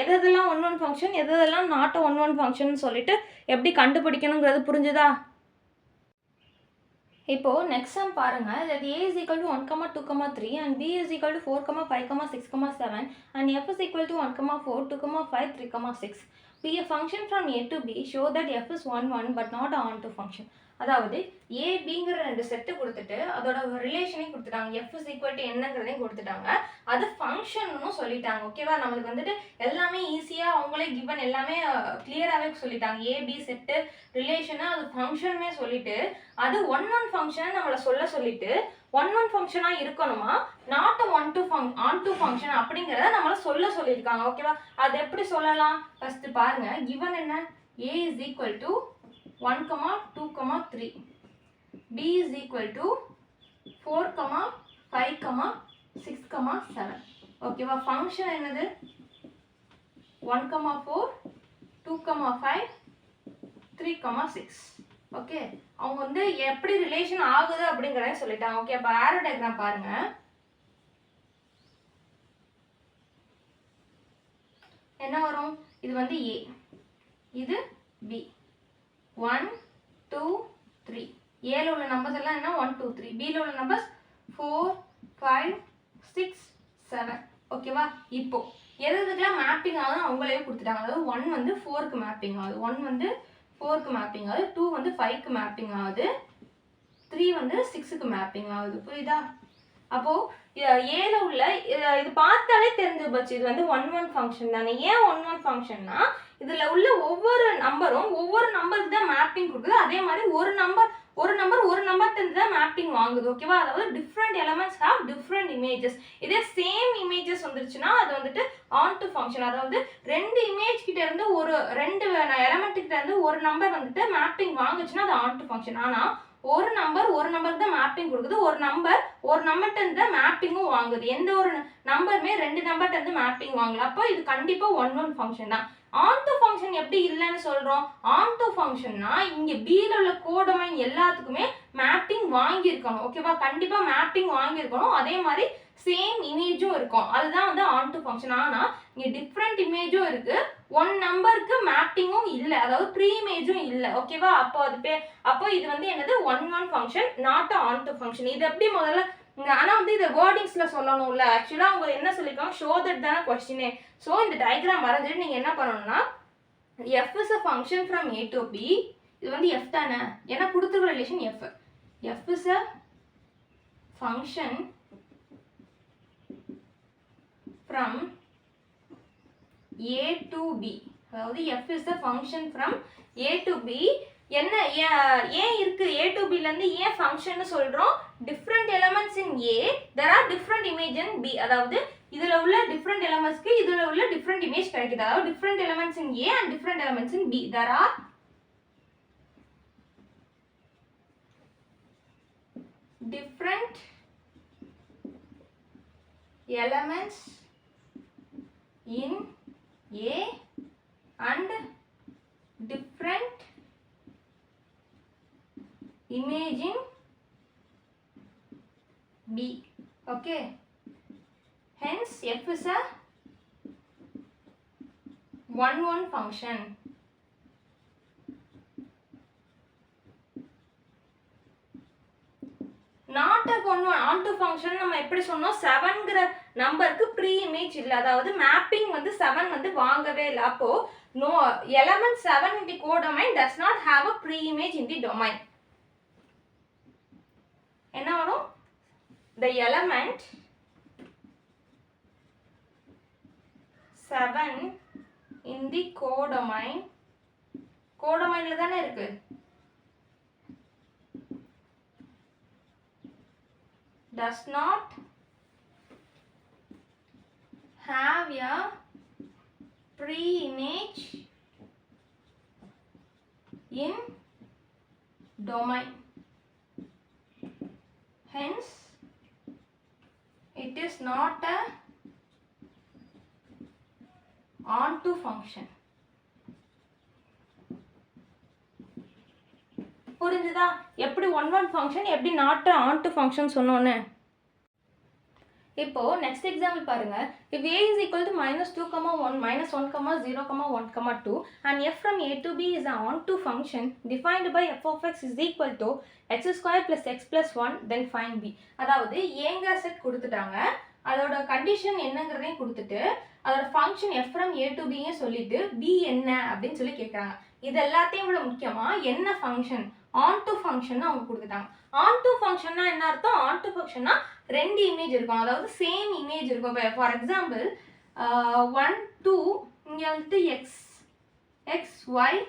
[SPEAKER 1] எதெல்லாம் 1 1 ஃபங்க்ஷன், எதெல்லாம் நாட் 1 1 ஃபங்க்ஷன் சொல்லிட்டு எப்படி கண்டுபிடிக்கணுங்கிறது புரிஞ்சுதா? இப்போ நெக்ஸ்ட் சம் பாருங்க, that a is equal to 1, 2, 3 and b is equal to 4, 5, 6, 7 and f is equal to 1, 4, 2, 5, 3, 6. Be a function from a to b, show that f is 1 1 but not an onto function. அதாவது a bங்கிற ரெண்டு set கொடுத்துட்டு அதோட ரிலேஷனையும் கொடுத்துட்டாங்க, f is equal to என்னங்கிறதையும் கொடுத்துட்டாங்க, அது ஃபங்க்ஷன்னு சொல்லிட்டாங்க. ஓகேவா? நம்மளுக்கு வந்துட்டு எல்லாமே ஈஸியாக அவங்களே கிவன் எல்லாமே கிளியராகவே சொல்லிட்டாங்க. a b செட்டு ரிலேஷனை அது ஃபங்க்ஷனுமே சொல்லிட்டு அது 1 1 ஃபங்க்ஷன் நம்மளை சொல்லிட்டு 1 1 ஃபங்க்ஷனாக இருக்கணுமா, நாட் 1 2 ஃபங்க்ஷன் அப்படிங்கிறத நம்மளை சொல்லியிருக்காங்க. ஓகேவா? அது எப்படி சொல்லலாம், ஃபர்ஸ்ட் பாருங்க, கிவன் என்ன, a is equal to 1, 2, 3, b is equal to 4, 5, 6, 7. ஓகேவா? ஃபங்க்ஷன் என்னது 1, 4, 2, 5, 3, 6. ஓகே, அவங்க வந்து எப்படி ரிலேஷன் ஆகுது அப்படிங்கிறத சொல்லிட்டாங்க. ஓகே, அப்போ ஆரோ டயக்ராம் பாருங்க. என்ன வரும், இது வந்து a, இது b, 1 2 3. ஏல உள்ள நம்பர்ஸ் எல்லாம் என்ன 1 2 3. பி ல உள்ள நம்பர்ஸ் 4 5 6 7. ஓகேவா? இப்போ எதுக்கெல்லாம் மேப்பிங் ஆகுது அவங்களே கொடுத்துட்டாங்க. அதாவது 1 வந்து 4க்கு மேப்பிங் ஆகுது, 1 வந்து 4க்கு மேப்பிங் ஆகுது, 2 வந்து 5க்கு மேப்பிங் ஆகுது, 3 வந்து 6க்கு மேப்பிங் ஆகுது. புரியுதா? அப்போ ஏல உள்ள இது பார்த்தாலே தெரிஞ்சு போச்சு, இது வந்து 1 1 ஃபங்க்ஷன் தானே. ஏன் 1 1 ஃபங்க்ஷன்னா இதுல உள்ள ஒவ்வொரு நம்பரும் ஒவ்வொரு நம்பருக்கு தான் மேப்பிங் கொடுக்குது. அதே மாதிரி ஒரு நம்பர் தான் மேப்பிங் வாங்குது. ஓகேவா? அதாவது different elements have different images. இதே சேம் இமேஜஸ் வந்துருச்சுன்னா அது வந்துட்டு ஆன்டு ஃபங்க்ஷன். அதாவது ரெண்டு இமேஜ் கிட்ட இருந்து ரெண்டு எலமெண்ட் கிட்ட இருந்து ஒரு நம்பர் வந்துட்டு மேப்பிங் வாங்குச்சுன்னா அது ஆன்டு ஃபங்க்ஷன். ஆனா ஒரு நம்பருக்கு தான் மேப்பிங் கொடுக்குது, ஒரு நம்பர்கிட்ட இருந்து தான் மேப்பிங்கும் வாங்குது. எந்த ஒரு நம்பருமே ரெண்டு நம்பர்கிட்ட இருந்து மேப்பிங் வாங்கல. அப்போ இது கண்டிப்பா 1 1 ஃபங்க்ஷன் தான். ஆன்டு ஃபங்க்ஷன் எப்படி இல்லைன்னு சொல்றோம்? ஆன்டு ஃபங்க்ஷன்னா இங்க பீல உள்ள கோடமைன் எல்லாத்துக்குமே மேப்பிங் வாங்கியிருக்கணும். ஓகேவா? கண்டிப்பா மேப்பிங் வாங்கியிருக்கணும். அதே மாதிரி சேம் இமேஜும் இருக்கும். அதுதான் வந்து ஆன்டு ஃபங்க்ஷன். ஆனா இங்க டிஃப்ரெண்ட் இமேஜும் இருக்கு, ஒன் நம்பருக்கு மேப்பிங்கும் இல்லை, அதாவது ப்ரீ இமேஜும் இல்லை. ஓகேவா? அப்போ இது வந்து என்னது 1 1 ஃபங்க்ஷன், நாட் ஆன்டு ஃபங்க்ஷன். இது எப்படி முதல்ல ஆனா வந்து இதை வேர்டிங்ஸ்ல சொல்லணும்ல. ஆக்சுவலா அவங்க என்ன சொல்லிருக்காங்க, ஷோ தட் தானே கொஸ்டினே. ஸோ இந்த டயக்ராம் வரைஞ்சிட்டு நீங்க என்ன பண்ணணும்னா f is a function from a to b. இது வந்து f தானே, ஏன்னா கொடுத்துருக்க relation f. f is a function from a to b. அதாவது f is a function from a to b. என்ன ஏன் இருக்கு a to b ல இருந்து ஏன் ஃபங்க்ஷன் சொல்றோம்? Different elements in a there are different image in b. அதாவது இதுல உள்ள டிஃப்ரெண்ட் எலிமெண்ட்ஸ்க்கு இதுல உள்ள டிஃப்ரெண்ட் இமேஜ் கிடைக்குது. அதாவது different elements in a and different elements in b. there are different elements in a and different image in b. Okay, hence f is a 1 1 function. Not a 1 1 onto function நம்ம எப்படி சொன்னோம்? 7ங்கிற நம்பருக்கு pre image இல்லை, அதாவது mapping வந்து 7 வந்து வாங்கவே இல்லை. அப்போ no element 7 in the codomain does not have a pre-image in the domain. என்ன வரும்? the element 7 in the codomain, கோடமைன்ல தானே இருக்கு, does not have a pre-image in domain. Hence, it is not a onto function. புரிஞ்சுதா? எப்படி 1 1 function, எப்படி not and function சொன்னோன்னு. இப்போ next example பாருங்க. if a is equal to -2, 1, -1, 0, 1, 2 and f from a to b is an onto function defined by f of x is equal to x square plus x plus 1, then find b. அதாவது ஏங்கிற set கொடுத்துட்டாங்க, அதோட condition என்னங்கிறதையும் கொடுத்துட்டு அதோட function f from a to b சொல்லிட்டு b என்ன அப்படின்னு சொல்லி கேட்குறாங்க. இது எல்லாத்தையும் விட முக்கியமா என்ன ஃபங்க்ஷன், ஆன்டு ஃபங்க்ஷன் அவங்க கொடுத்துட்டாங்க. ஆன்டு ஃபங்க்ஷன்னா என்ன அர்த்தம்? ஆன்டு ஃபங்க்ஷன்னா ரெண்டு இமேஜ் இருக்கும், அதாவது சேம் இமேஜ் இருக்கும். இப்போ ஃபார் எக்ஸாம்பிள் 1 2 இங்கே வந்துட்டு எக்ஸ் ஒய்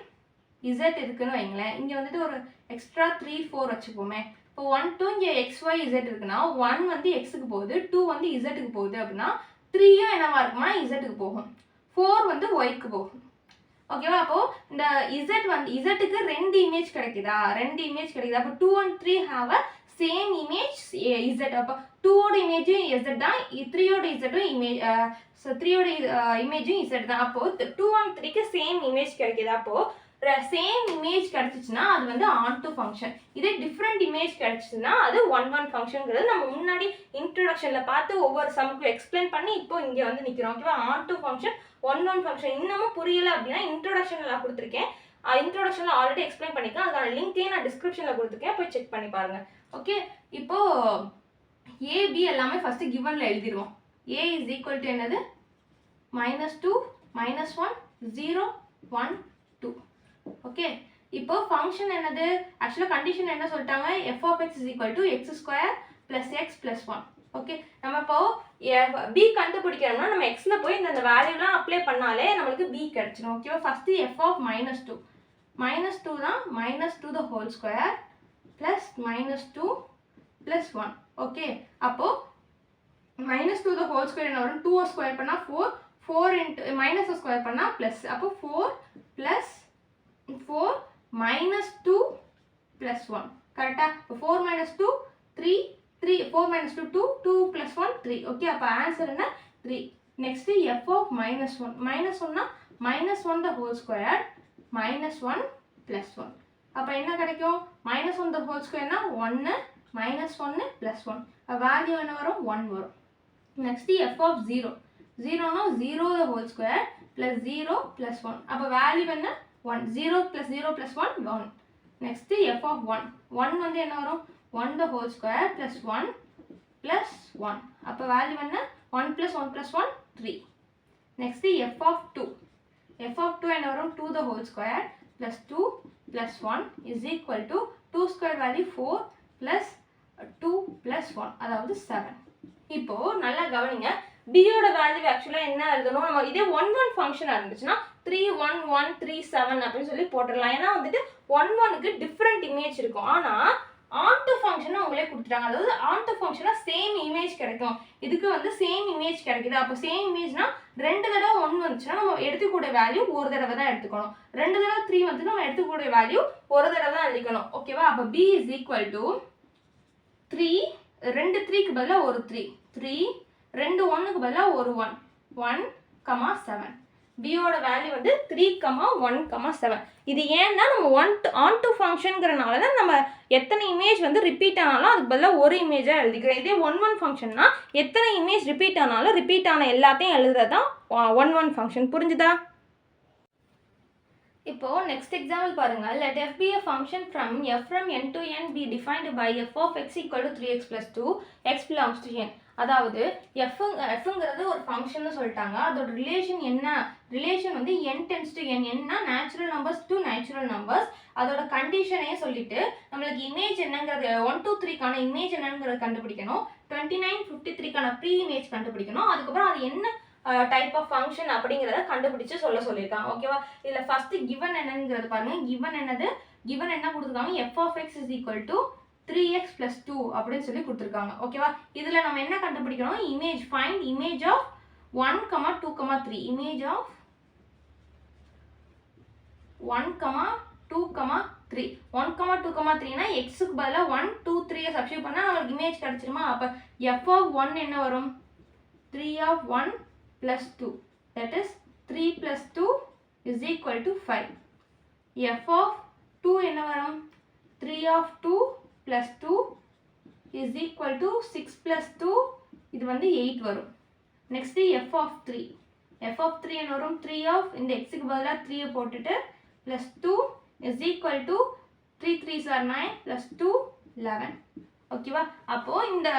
[SPEAKER 1] இசட் இருக்குன்னு வைங்களேன். இங்கே வந்துட்டு ஒரு எக்ஸ்ட்ரா 3 4 வச்சுப்போமே. இப்போ 1 2 இங்கே எக்ஸ் ஒய் இசட் இருக்குன்னா 1 வந்து எக்ஸுக்கு போகுது, 2 வந்து இசட்டுக்கு போகுது அப்படின்னா 3யும் என்னவா இருக்குமா? இசட்டுக்கு போகும், 4 வந்து ஒய்க்கு போகும். ஓகேவா? அப்போ இந்த இசட் வந்து இசட்டுக்கு ரெண்டு இமேஜ் கிடைக்குதா? ரெண்டு இமேஜ் கிடைக்குது. அப்போ 2 and 3 have a same image Z. அப்போ 2ஓட இமேஜும் இசட் தான், 3ஓட இசட்டும் இமேஜ், 3ஓட இமேஜும் இசட் தான். அப்போ 2 and 3க்கு சேம் இமேஜ் கிடைக்குது. அப்போ சேம் இமேஜ் கிடைச்சிச்சுன்னா அது வந்து ஆன்டு ஃபங்க்ஷன். இதே டிஃப்ரெண்ட் இமேஜ் கிடைச்சிச்சுன்னா அது 1 1 ஃபங்க்ஷன்ங்கிறது நம்ம முன்னாடி இன்ட்ரோடக்ஷன்ல பார்த்து ஒவ்வொரு சமுக்கும் எக்ஸ்பிளைன் பண்ணி இப்போ இங்கே வந்து நிற்கிறோம். ஓகேவா? ஆன்டு ஃபங்க்ஷன் 1 1 ஃபங்க்ஷன் இன்னமும் புரியல அப்படின்னா இன்ட்ரோடக்ஷன்ல நான் கொடுத்துருக்கேன், இன்ட்ரோடக்ஷனில் ஆல்ரெடி எக்ஸ்பிளைன் பண்ணியிருக்கேன். அதுக்கான லிங்க்கையும் நான் டிஸ்கிரிப்ஷனில் கொடுத்துருக்கேன், போய் செக் பண்ணி பாருங்கள். ஓகே, இப்போது ஏபி எல்லாமே ஃபஸ்ட்டு கிவனில் எழுதிடுவோம். ஏ இஸ் ஈக்குவல் டு என்னது -2 -1 0 1 2. ஓகே, இப்போ ஃபங்க்ஷன் என்னது, ஆக்சுவலாக கண்டிஷன் என்ன சொல்லிட்டாங்க, f(x) = x² + x + 1. ஓகே, நம்ம இப்போ பி கண்டுபிடிக்கணும்னா நம்ம எக்ஸில் போய் இந்த வேல்யூலாம் அப்ளை பண்ணாலே நம்மளுக்கு பி கிடச்சிடும். ஓகேவா, ஃபஸ்ட்டு f of -2 -2 தான் -2 the whole square + -2 + 1. ஓகே, அப்போது -2 the whole square என்ன வரும், 2 ஸ்கொயர் பண்ணால் 4 4 இன்ட்டு மைனஸ் ஸ்கொயர் பண்ணால் ப்ளஸ், அப்போ 4 + 4 -2 + 1. கரெக்டாக, இப்போ 4 - 2 3 3 4 - 2 2 2 + 1 3. ஓகே, அப்போ ஆன்சர் என்ன 3. Next f of -1 -1னா -1 the whole square -1 + 1. அப்போ என்ன கிடைக்கும், -1 the whole squareனா 1 -1 + 1. வேல்யூ என்ன வரும், 1 வரும். Next f of 0 0னா 0 the whole square + 0 + 1. அப்போ வேல்யூ என்ன 1 0 + 0 + 1 1. நெக்ஸ்ட்டு f of 1 1 வந்து என்ன வரும், 1 the whole square + 1 + 1. அப்போ வேல்யூ என்ன 1 + 1 + 1 3. நெக்ஸ்ட்டு f of 2 என்ன வரும், 2 the whole square + 2 + 1 = 2 square value 4 + 2 + 1, அதாவது 7. இப்போ நல்லா கவனிங்க, பியோட வேல்யூ ஆக்சுவலாக என்ன எழுதணும், நம்ம இதே 1 1 ஃபங்க்ஷனாக இருந்துச்சுன்னா 3 1 1 3 7 அப்படின்னு சொல்லி போட்டுடலாம். ஏன்னா வந்துட்டு 1 1க்கு டிஃப்ரெண்ட் இமேஜ் இருக்கும். ஆனால் ஆன்டு ஃபங்க்ஷனை அவங்களே கொடுத்துட்டாங்க, அதாவது ஆன்டு ஃபங்க்ஷனாக சேம் இமேஜ் கிடைக்கும். இதுக்கு வந்து சேம் இமேஜ் கிடைக்குது. அப்போ சேம் இமேஜ்னா 2 தடவை 1 வந்துச்சுன்னா நம்ம எடுத்துக்கூடிய வேல்யூ ஒரு தடவை தான் எடுத்துக்கணும். 2 தடவை 3 வந்து நம்ம எடுத்துக்கூடிய வேல்யூ ஒரு தடவை தான் எழுதிக்கணும். ஓகேவா, அப்போ b இஸ் ஈக்குவல் டு 3 2 3க்கு பதிலாக ஒரு 3 3 2 1க்கு பதிலாக ஒரு 1 1, 7. பியோட வேல்யூ வந்து 3, 1, 7. இது ஏன்னா நம்ம ஆன் டு ஃபங்க்ஷனுங்கிறனால தான் நம்ம எத்தனை இமேஜ் வந்து ரிப்பீட் ஆனாலும் அதுக்கு பதிலாக ஒரு இமேஜாக எழுதிக்கிறோம். இதே 1 1 ஃபங்க்ஷன்னா எத்தனை இமேஜ் ரிப்பீட் ஆனாலும் ரிப்பீட் ஆன எல்லாத்தையும் எழுதுறது தான் 1 1 ஃபங்க்ஷன். புரிஞ்சுதா? இப்போ நெக்ஸ்ட் எக்ஸாம்பிள் பாருங்க. let f be a function from f from n to n be defined by f of x equal to 3x plus 2 x belongs to n. அதாவது fங்கிறது ஒரு ஃபங்க்ஷன் சொல்லிட்டாங்க. அதோட ரிலேஷன் என்ன, ரிலேஷன் வந்து n tends to n. என்ன, natural numbers to natural numbers. அதோட கண்டிஷனே சொல்லிட்டு நம்மளுக்கு இமேஜ் என்னங்கிறது 1 2 3க்கான இமேஜ் என்னங்கிறத கண்டுபிடிக்கணும். 29 53க்கான ப்ரீ இமேஜ் கண்டுபிடிக்கணும். அதுக்கப்புறம் அது என்ன டைப் ஆஃப் ஃபங்க்ஷன் அப்படிங்கிறத கண்டுபிடிச்சு சொல்லியிருக்காங்க. ஓகேவா, இதில் ஃபஸ்ட்டு கிவன் என்னங்கிறது பாருங்க. கிவன் என்னது, கிவன் என்ன கொடுத்துருக்காங்க, f of x is equal to 3x plus 2 அப்படின்னு சொல்லி கொடுத்துருக்காங்க. ஓகேவா, இதில் நம்ம என்ன கண்டுபிடிக்கணும், image find image of 1, 2, 3. Image of 1, 2, 3. 1, 2, 3னா எக்ஸுக்கு பதிலாக 1 2 3 சப்ஸ்டியூட் பண்ணால் நம்மளுக்கு இமேஜ் கிடச்சிருமா. அப்போ f of 1 என்ன வரும், 3 of 1 plus 2, that is 3 plus 2 is equal to 5. f of 2 என்ன வரும், 3 of 2 plus 2 is equal to 6 plus 2, இது வந்து 8 வரும். நெக்ஸ்ட் f of 3 என்ன வரும், 3 of இந்த xக்கு பதிலாக 3 போட்டுட்டு plus 2 is equal to 3 3s are 9 plus 2 11. ஓகேவா, அப்போ இந்த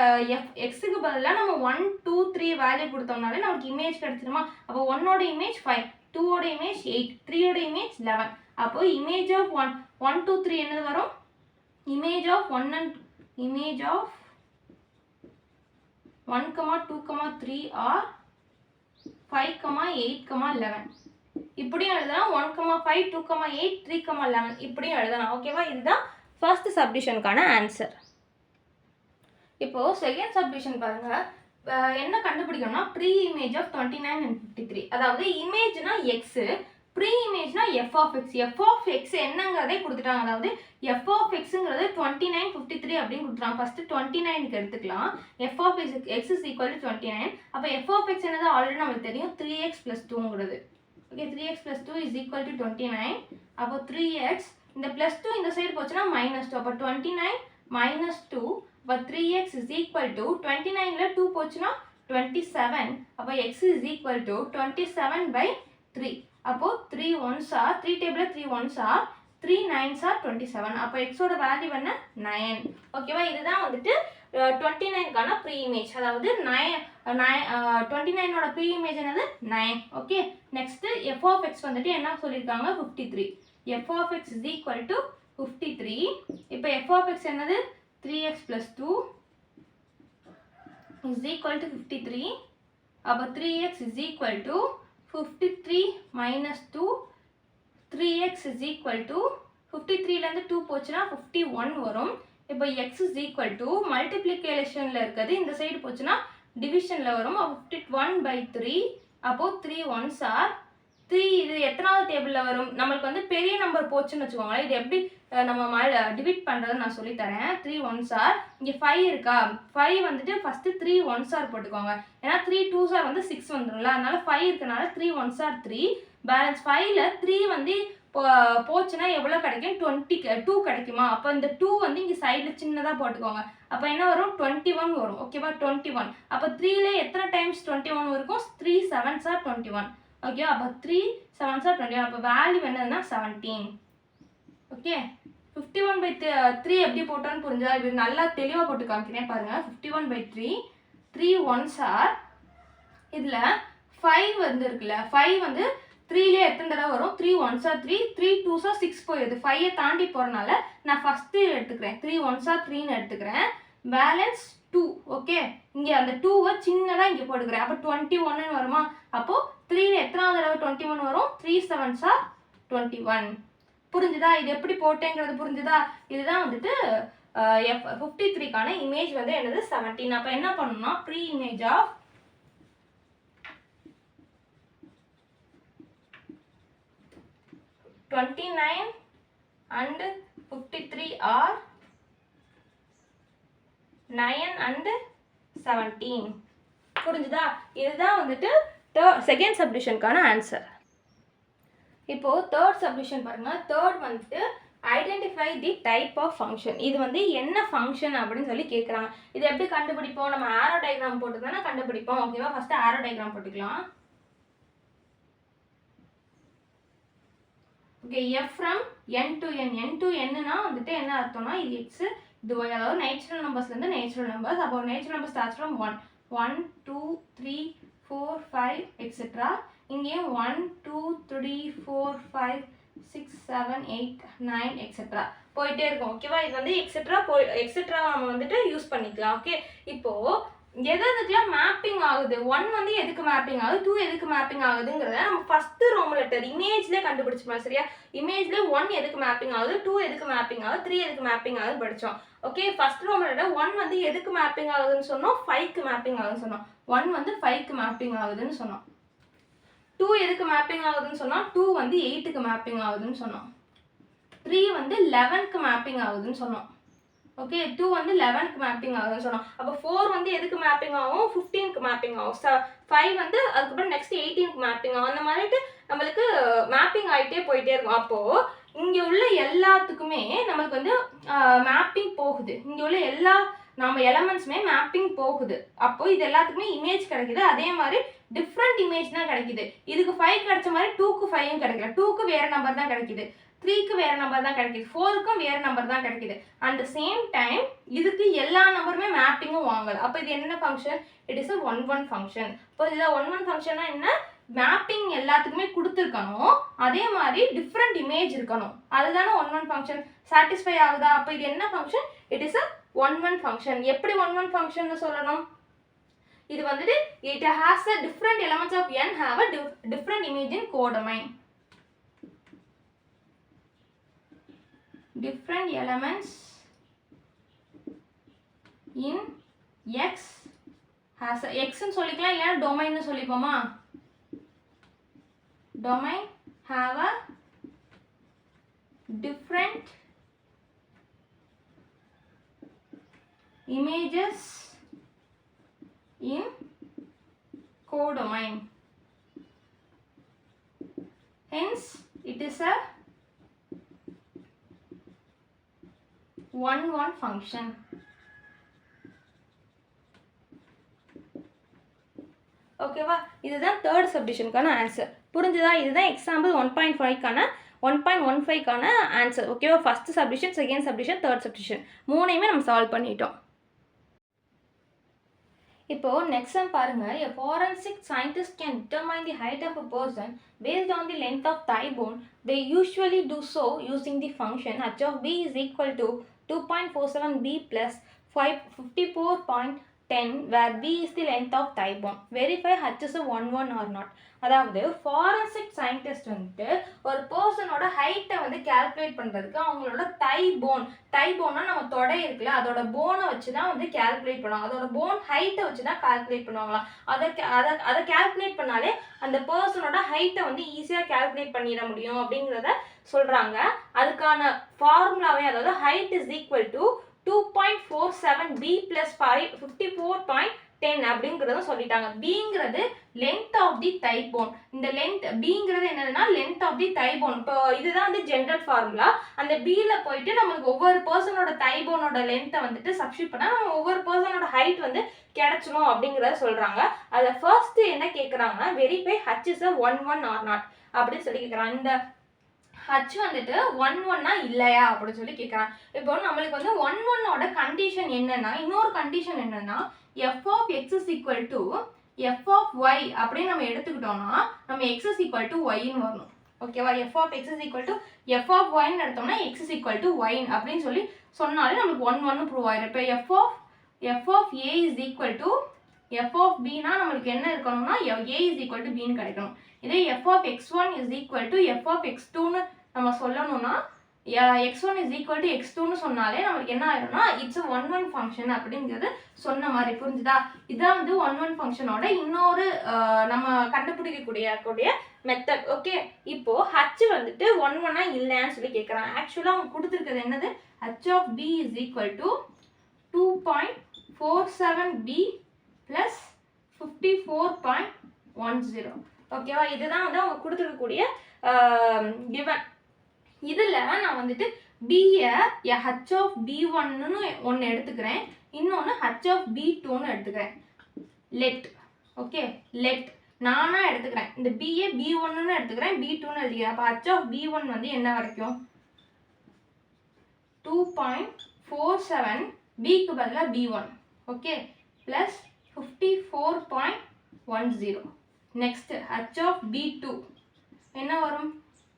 [SPEAKER 1] எக்ஸுக்கு பதிலாக நம்ம 1 2 3 வேல்யூ கொடுத்தோம்னாலே நமக்கு இமேஜ் கிடைச்சிருமா. அப்போ 1ஓட இமேஜ் 5, 2ஓட இமேஜ் 8, 3ஓட இமேஜ் 11. அப்போ இமேஜ் ஆஃப் 1 2 3 என்னது வரும், இமேஜ் ஆஃப் 1 2 3 ஆர் 5 8 11. இப்படியும் எழுதலாம். 1 5 2 8 3 11 இப்படியும் எழுதலாம். ஓகேவா, இதுதான் ஃபர்ஸ்ட் சப்டிஷனுக்கான ஆன்சர். இப்போது செகண்ட் சப்டிஷன் பாருங்கள். என்ன கண்டுபிடிக்கணும்னா ப்ரீ இமேஜ் ஆஃப் 29 and 53. அதாவது இமேஜ்னா எக்ஸு, ப்ரீ இமேஜ்னா எஃப் ஆஃப் எக்ஸ் என்னங்கிறதே கொடுத்துட்டாங்க. அதாவது எஃப் ஆஃப் எக்ஸுங்கிறது 29 53 அப்படின்னு கொடுத்துட்டாங்க. ஃபஸ்ட்டு 29க்கு எடுத்துக்கலாம். F of x is equal to 29. அப்போ எஃப் ஆஃப் எக்ஸ் என்னது ஆல்ரெடி நம்மளுக்கு தெரியும், 3x plus 2ங்கிறது. Okay, 3x plus 2 is equal to 29. அப்போ 3x இந்த ப்ளஸ் 2 இந்த சைடு போச்சுன்னா -2. அப்போ 29 -2. அப்போ 3x is equal to 29ல 2 போச்சுன்னா 27. அப்போ x is equal to 27/3. அப்போ 3 1s are 3 டேபிளில் 3 1s are 3 9s are 27. அப்போ எக்ஸோட வேல்யூ என்ன 9. ஓகேவா, இதுதான் வந்துட்டு 29க்கான ப்ரீ இமேஜ். அதாவது 29ஓட ப்ரீ இமேஜ் என்னது 9. Okay, next f of x வந்துட்டு என்ன சொல்லியிருக்காங்க 53. F of x is equal to 53. இப்போ எஃப் ஆஃப் எக்ஸ் என்னது 3x plus 2 is equal to 53. அப்போ 3x is equal to 53 minus 2. 3x is equal to 53லேருந்து 2 போச்சுன்னா 51 வரும். இப்போ x is equal to மல்டிப்ளிகேஷனில் இருக்கிறது இந்த சைடு போச்சுன்னா டிவிஷனில் வரும். 51/3. அப்போ 3 1s are 3. இது எத்தனாவது டேபிளில் வரும்? நம்மளுக்கு வந்து பெரிய நம்பர் போச்சுன்னு வச்சுக்கோங்களேன். இது எப்படி நம்ம டிவைட் பண்ணுறதுன்னு நான் சொல்லித்தரேன். 3 1s are இங்கே 5 இருக்கா, 5 வந்துட்டு ஃபஸ்ட்டு 3 1s are போட்டுக்கோங்க. ஏன்னா 3 2s are வந்து 6 வந்துடும்ல, அதனால 5 இருக்கனால 3 1s are 3. பேலன்ஸ் 5ல் 3 வந்து போச்சுன்னா எவ்வளோ கிடைக்கும் 2 கிடைக்குமா? அப்போ இந்த 2 வந்து இங்கே சைடில் சின்னதாக போட்டுக்கோங்க. அப்போ என்ன வரும் 21 வரும். ஓகேவா, 21. அப்போ 3ல எத்தனை டைம்ஸ் 21 இருக்கும்? 3 7s are 21. ஓகே, அப்போ 3 7s are 21. அப்போ வேல்யூ என்னதுன்னா 17. ஓகே, 51/3 எப்படி போட்டோன்னு புரிஞ்சா? இது நல்லா தெளிவாக போட்டு காமிக்கிறேன் பாருங்கள். 51/3 3 1s are இதில் 5 வந்து இருக்குல்ல, 5 வந்து 3லே எத்தனை தடவை வரும்? 3 1s are 3, 3 2s are 6 போயிடுது. 5ஐ தாண்டி போகிறனால நான் ஃபஸ்ட்டு எடுத்துக்கிறேன், 3 1s are 3ன்னு எடுத்துக்கிறேன். பேலன்ஸ் 2. ஓகே, இங்கே அந்த 2வை சின்னதாக இங்கே போட்டுக்கிறேன். அப்போ 21ன்னு வருமா? அப்போது 3ல எத்தனாவது தடவை 21 வரும்? 3 7s are 21. புரிஞ்சுதா? இது எப்படி போட்டேங்கிறது புரிஞ்சுதா? இதுதான் வந்துட்டு 53க்கான இமேஜ் வந்து என்னது 17. அப்போ என்ன பண்ணணும்னா pre image of 29 and 53 are 9 and 17. புரிஞ்சுதா? இதுதான் வந்துட்டு செகண்ட் சப்டிஷனுக்கான ஆன்சர். இப்போ தேர்ட் சப்டிஷன் பாருங்க. தேர்ட் வந்துட்டு identify the type of function. இது வந்து என்ன ஃபங்க்ஷன் அப்படின்னு சொல்லி கேட்குறாங்க. இது எப்படி கண்டுபிடிப்போம்? நம்ம ஆரோ டயக்ராம் போட்டு தானே கண்டுபிடிப்போம். ஓகேவா, ஃபஸ்ட்டு ஆரோ டயக்ராம் போட்டுக்கலாம். Okay, f from n to n. n to n-னா வந்துட்டு என்ன அர்த்தம்னா இது x, இது y. அதாவது நேச்சுரல் நம்பர்ஸ்லேருந்து நேச்சுரல் நம்பர்ஸ். அப்போ natural number starts from 1 1 2 3 4 5 etcetera. இங்கேயும் 1 2 3 4 5 6 7 8 9 எக்ஸெட்ரா போயிட்டே இருக்கும். ஓகேவா, இது வந்து எக்ஸெட்ரா நம்ம வந்துட்டு யூஸ் பண்ணிக்கலாம். ஓகே, இப்போது எதுக்கெல்லாம் மேப்பிங் ஆகுது? 1 வந்து எதுக்கு மேப்பிங் ஆகுது, 2 எதுக்கு மேப்பிங் ஆகுதுங்கிறத நம்ம ஃபஸ்ட்டு ரோம் லெட்டர் இமேஜ்லேயே கண்டுபிடிச்சிப்போம். சரியா, இமேஜ்லேயே 1 எதுக்கு மேப்பிங் ஆகுது, 2 எதுக்கு மேப்பிங் ஆகுது, 3 எதுக்கு மேப்பிங் ஆகுதுன்னு படித்தோம். ஓகே, ஃபஸ்ட் ரோம் லெட்டர் 1 வந்து எதுக்கு மேப்பிங் ஆகுதுன்னு சொன்னோம்? 5க்கு மேப்பிங் ஆகுதுன்னு சொன்னோம். 1 வந்து 5க்கு மேப்பிங் ஆகுதுன்னு சொன்னோம். 2 எதுக்கு மேப்பிங் ஆகுதுன்னு சொன்னோம்? 2 வந்து 8க்கு மேப்பிங் ஆகுதுன்னு சொன்னோம். 3 வந்து 11க்கு மேப்பிங் ஆகுதுன்னு சொன்னோம். ஓகே, 2 வந்து 11க்கு மேப்பிங் ஆகுதுன்னு சொன்னோம். அப்போ 4 வந்து எதுக்கு மேப்பிங் ஆகும்? 15க்கு மேப்பிங் ஆகும். 5 வந்து அதுக்கப்புறம் நெக்ஸ்ட் 18க்கு மேப்பிங் ஆகும். அந்த மாதிரிட்டு நம்மளுக்கு மேப்பிங் ஆகிட்டே போயிட்டே இருக்கும். அப்போது இங்கே உள்ள எல்லாத்துக்குமே நம்மளுக்கு வந்து மேப்பிங் போகுது. இங்கே உள்ள எல்லா நம்ம எலமெண்ட்ஸுமே மேப்பிங் போகுது. அப்போது இது எல்லாத்துக்குமே இமேஜ் கிடைக்குது. அதே மாதிரி டிஃப்ரெண்ட் இமேஜ் தான் கிடைக்குது. இதுக்கு 5 கிடைச்ச மாதிரி 2க்கு 5ம் கிடைக்கல. 2க்கு வேறு நம்பர் தான் கிடைக்குது, 3க்கு வேறு நம்பர் தான் கிடைக்குது, 4க்கும் வேறு நம்பர் தான் கிடைக்குது. அட் த சேம் டைம் இதுக்கு எல்லா நம்பருமே மேப்பிங்கும் வாங்கலை. அப்போ இது என்ன function? It is a 1-1 function. இப்போ இதில் 1-1 ஃபங்க்ஷன்னா என்ன? மேப்பிங் எல்லாத்துக்குமே கொடுத்துருக்கணும், அதே மாதிரி டிஃப்ரெண்ட் இமேஜ் இருக்கணும். அதுதானே 1-1 ஃபங்க்ஷன். சாட்டிஸ்ஃபை ஆகுதா? அப்போ இது என்ன function? It is a 1-1 function. எப்படி 1-1 ஃபங்க்ஷன் சொல்லணும்? இது வந்துட்டு it has a different elements of n have a different image in codomain. Different elements in x has a x ன்னு சொல்லிக்கலாம், இல்லைன்னா டொமைன்னு சொல்லிப்போமா? domain have a different images in codomain. Hence, it is a 1-1 function. ஓகேவா? இதுதான் third சப்டிஷனுக்கான answer. புரிஞ்சுதா? இதுதான் example 1.5க்கான 1.15க்கான answer. ஓகேவா? First subdivision, second subdivision, third subdivision மூணையுமே நம்ம சால்வ் பண்ணிட்டோம். இப்போ நெக்ஸ்ட் சம் பாருங்க. A forensic scientist can determine the height of a person based on the length of thigh bone. They usually do so using the function h of b is equal to 2.47b plus 54.10 where b is the length of thigh bone. Verify h is a 1 or not. அதாவது forensic scientist வந்துட்டு ஒரு பர்சனோட ஹைட்டை வந்து calculate பண்ணுறதுக்கு அவங்களோட தை போன்னா நம்ம தொடை இருக்குல்ல, அதோட போனை வச்சு தான் வந்து கால்குலேட் பண்ணுவாங்க. அதோட போன் ஹைட்டை வச்சு தான் கால்குலேட் பண்ணுவாங்களாம். அதை கால்குலேட் பண்ணாலே அந்த பர்சனோட ஹைட்டை வந்து ஈஸியாக கால்குலேட் பண்ணிட முடியும் அப்படிங்கிறத சொல்கிறாங்க. அதுக்கான ஃபார்முலாவே, அதாவது height is equal to 2.47b plus 54.10 அப்படிங்கிறத சொல்லிட்டாங்க. பிங்கிறது length of the thigh bone. இந்த லென்த் பிங்கிறது என்னதுன்னா length of the thigh bone. இப்போ இதுதான் வந்து ஜென்ரல் ஃபார்முலா. அந்த பியில் போயிட்டு நம்மளுக்கு ஒவ்வொரு பர்சனோட தை போனோட லென்த்தை வந்துட்டு சப்ஸ்டியூட் பண்ணால் நம்ம ஒவ்வொரு பர்சனோட ஹைட் வந்து கிடைச்சிரும் அப்படிங்கிறத சொல்கிறாங்க. அதில் ஃபர்ஸ்ட் என்ன கேட்குறாங்கன்னா verify H is 1 or not அப்படின்னு சொல்லி கேட்குறாங்க. இந்த ஹச் வந்துட்டு 1 இல்லையா அப்படின்னு சொல்லி கேட்குறான். இப்போ நம்மளுக்கு வந்து 1 கண்டிஷன் என்னன்னா, இன்னொரு கண்டிஷன் என்னன்னா f of x is equal to f of y அப்படின்னு நம்ம எடுத்துக்கிட்டோம்னா நம்ம எக்ஸ் இஸ் ஈக்குவல் டு ஒய்ன்னு வரணும். ஓகேவா? F of x is equal to f of ஒய்ன்னு எடுத்தோம்னா x is equal to y அப்படின்னு சொல்லி சொன்னாலே நம்மளுக்கு 1 ப்ரூவ் ஆயிடும். இப்போ f of a is equal to f of பினா நம்மளுக்கு என்ன இருக்கணும்னா ஏ இஸ் ஈக்குவல் டு பின்னு கிடைக்கணும். இதே f of x1 is equal to f of x2ன்னு நம்ம சொல்லணும்னா x1 இஸ் ஈக்குவல் டு x2ன்னு சொன்னாலே நம்மளுக்கு என்ன ஆயிரும்னா இட்ஸ் 1 ஃபங்க்ஷன் அப்படிங்கிறது சொன்ன மாதிரி. புரிஞ்சுதா? இதான் வந்து 1 ஃபங்க்ஷனோட இன்னொரு நம்ம கண்டுபிடிக்கக்கூடிய மெத்தட். ஓகே, இப்போ ஹச் வந்துட்டு 1 இல்லைன்னு சொல்லி கேட்குறான். ஆக்சுவலாக அவங்க கொடுத்துருக்கிறது என்னது? H of p is equal to 2.47b plus 54.10. ஓகேவா? இதுதான் வந்து அவங்க கொடுத்துருக்கக்கூடிய கிவன். இதில் நான் வந்துட்டு பியை ஹச் ஆஃப் b1ன்னு ஒன்று எடுத்துக்கிறேன், இன்னொன்று ஹச் ஆஃப் b2ன்னு எடுத்துக்கிறேன். லெட் ஓகே, லெட் நானாக எடுத்துக்கிறேன். இந்த பிஏ b1ன்னு எடுத்துக்கிறேன், b2ன்னு எடுத்துக்கிறேன். அப்போ ஹச் ஆஃப் b1 வந்து என்ன வரைக்கும் 2.47 பிக்கு பதிலாக b1 okay plus 54.10. Next h of b2 என்ன வரும்?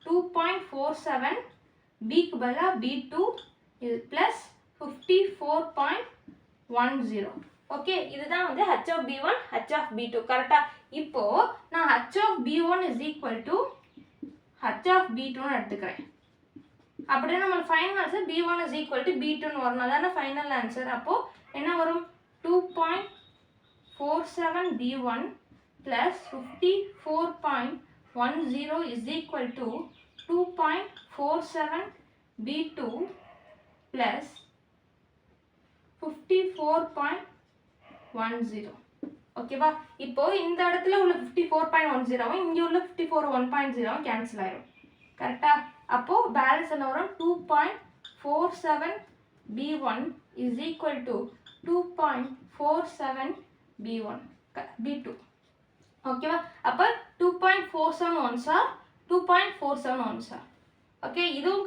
[SPEAKER 1] 2.47 பிக்கு பதிலாக b2 இது ப்ளஸ் 54.10. ஓகே, இதுதான் வந்து H of b1 H of b2. கரெக்டாக? இப்போ நான் h of b1 is equal to h of b2ன்னு எடுத்துக்கிறேன். அப்படியே நம்ம final answer b1 is equal to b2ன்னு வரணும். அதான ஃபைனல் ஆன்சர். அப்போது என்ன வரும்? 2.47b1 plus 54.10 is equal to 2.47b2 plus 54.10. ஓகேவா? இப்போ இந்த இடத்துல உள்ள 54.10 இங்கே உள்ள 54.1.0 கேன்சல் ஆயிடும். கரெக்டா? அப்போ பேலன்ஸ் என்ன வரும்? 2.47b1 is equal to 2.47b1 b2. ஓகேவா? அப்போ 2.47 சார் 2.47 சார். ஓகே, இதுவும்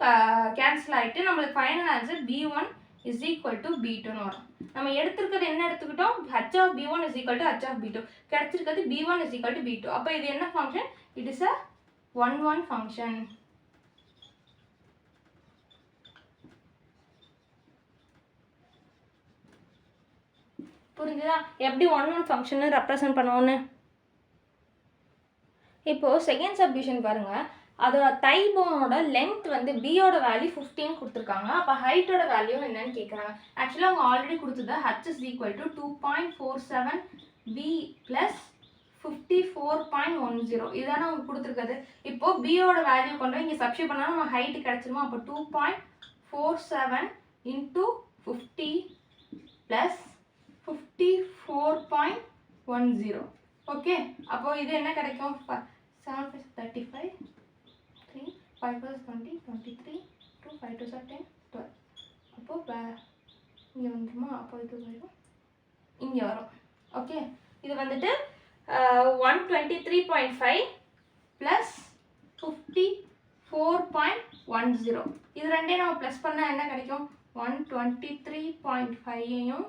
[SPEAKER 1] கேன்சல் ஆகிட்டு நம்மளுக்கு final answer b1 is equal to b2ன்னு வரும். நம்ம எடுத்துருக்கிறது என்ன எடுத்துக்கிட்டோம்? H of b1 is equal to h of b2. கிடைச்சிருக்கிறது b1 is equal to b2. அப்போ இது என்ன function? It is a 1 function. புரிஞ்சுதா? எப்படி 1 ஃபங்க்ஷனை ரெப்ரசன்ட் பண்ணுவோன்னு. இப்போது செகண்ட் சப்டிஷன் பாருங்கள். அதோட தை போனோட லென்த் வந்து பியோட வேல்யூ 15 கொடுத்துருக்காங்க. அப்போ ஹைட்டோட வேல்யூ என்னன்னு கேட்குறாங்க. ஆக்சுவலாக அவங்க ஆல்ரெடி கொடுத்தது H is equal to 2.47b plus 54.10 இதுதானே அவங்க கொடுத்துருக்குது. இப்போது பியோட வேல்யூ கொண்டு இங்கே சப்ஸ்டியூட் பண்ணால் நம்ம ஹைட்டு கிடச்சிருமா? அப்போ 2.47 இன்ட்டு 50 ப்ளஸ் 54.10. ஓகே, அப்போ இது என்ன கிடைக்கும்? 7 + 35 3 5 + 20 23 2 5 2 10 12. அப்போ இங்கே வந்துருமா? அப்போ இது வரும், இங்கே வரும். ஓகே, இது வந்துட்டு 123.5 ப்ளஸ் 54.10. இது ரெண்டையும் நம்ம ப்ளஸ் பண்ணால் என்ன கிடைக்கும்? 123.5ஐயும்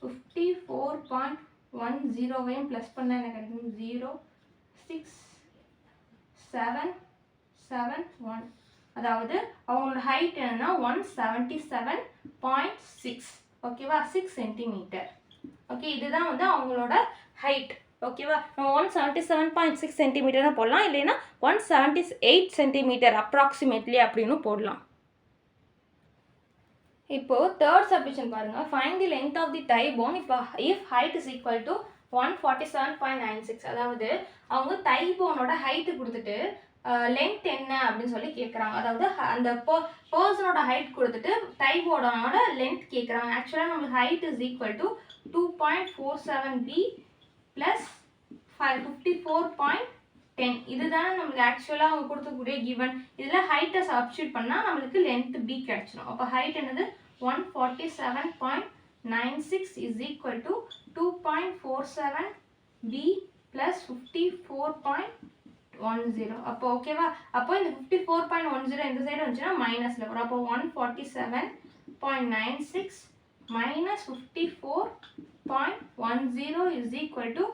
[SPEAKER 1] 54.10ஐயும் ப்ளஸ் பண்ணால் என்ன கிடைக்கும்? 0.6771. அதாவது அவங்களோட ஹைட் என்னன்னா 177.6. ஓகேவா? 6 சென்டிமீட்டர். ஓகே, இதுதான் வந்து அவங்களோட ஹைட். ஓகேவா? நம்ம 177.6 சென்டிமீட்டர்னு போடலாம், இல்லைன்னா 178 சென்டிமீட்டர் அப்ராக்சிமேட்லி அப்படின்னு போடலாம். இப்போ தேர்ட் சப்டிஷன் பாருங்க. Find the length of the thigh bone இப்போ if height is equal to 147.96. அதாவது அவங்க டை போனோட ஹைட்டு கொடுத்துட்டு லென்த் என்ன அப்படின்னு சொல்லி கேட்குறாங்க. அதாவது அந்த பர்சனோட ஹைட் கொடுத்துட்டு டை போனோட லென்த் கேட்குறாங்க. ஆக்சுவலாக நம்மளுக்கு height is equal to 2.47b plus 54.10. இதுதானே நம்மளுக்கு ஆக்சுவலாக அவங்க கொடுக்கக்கூடிய கிவன். இதில் ஹைட்டை சப்ஸ்டியூட் பண்ணால் நம்மளுக்கு லென்த் b கிடச்சிடும். அப்போ ஹைட் என்னது 147.96 is equal to 2.47b plus 54.10. அப்போ ஓகேவா? அப்போ இந்த 54.10 இந்த சைடு வந்துச்சுன்னா மைனஸில் வரும். அப்போ 147.96 minus 54.10 is equal to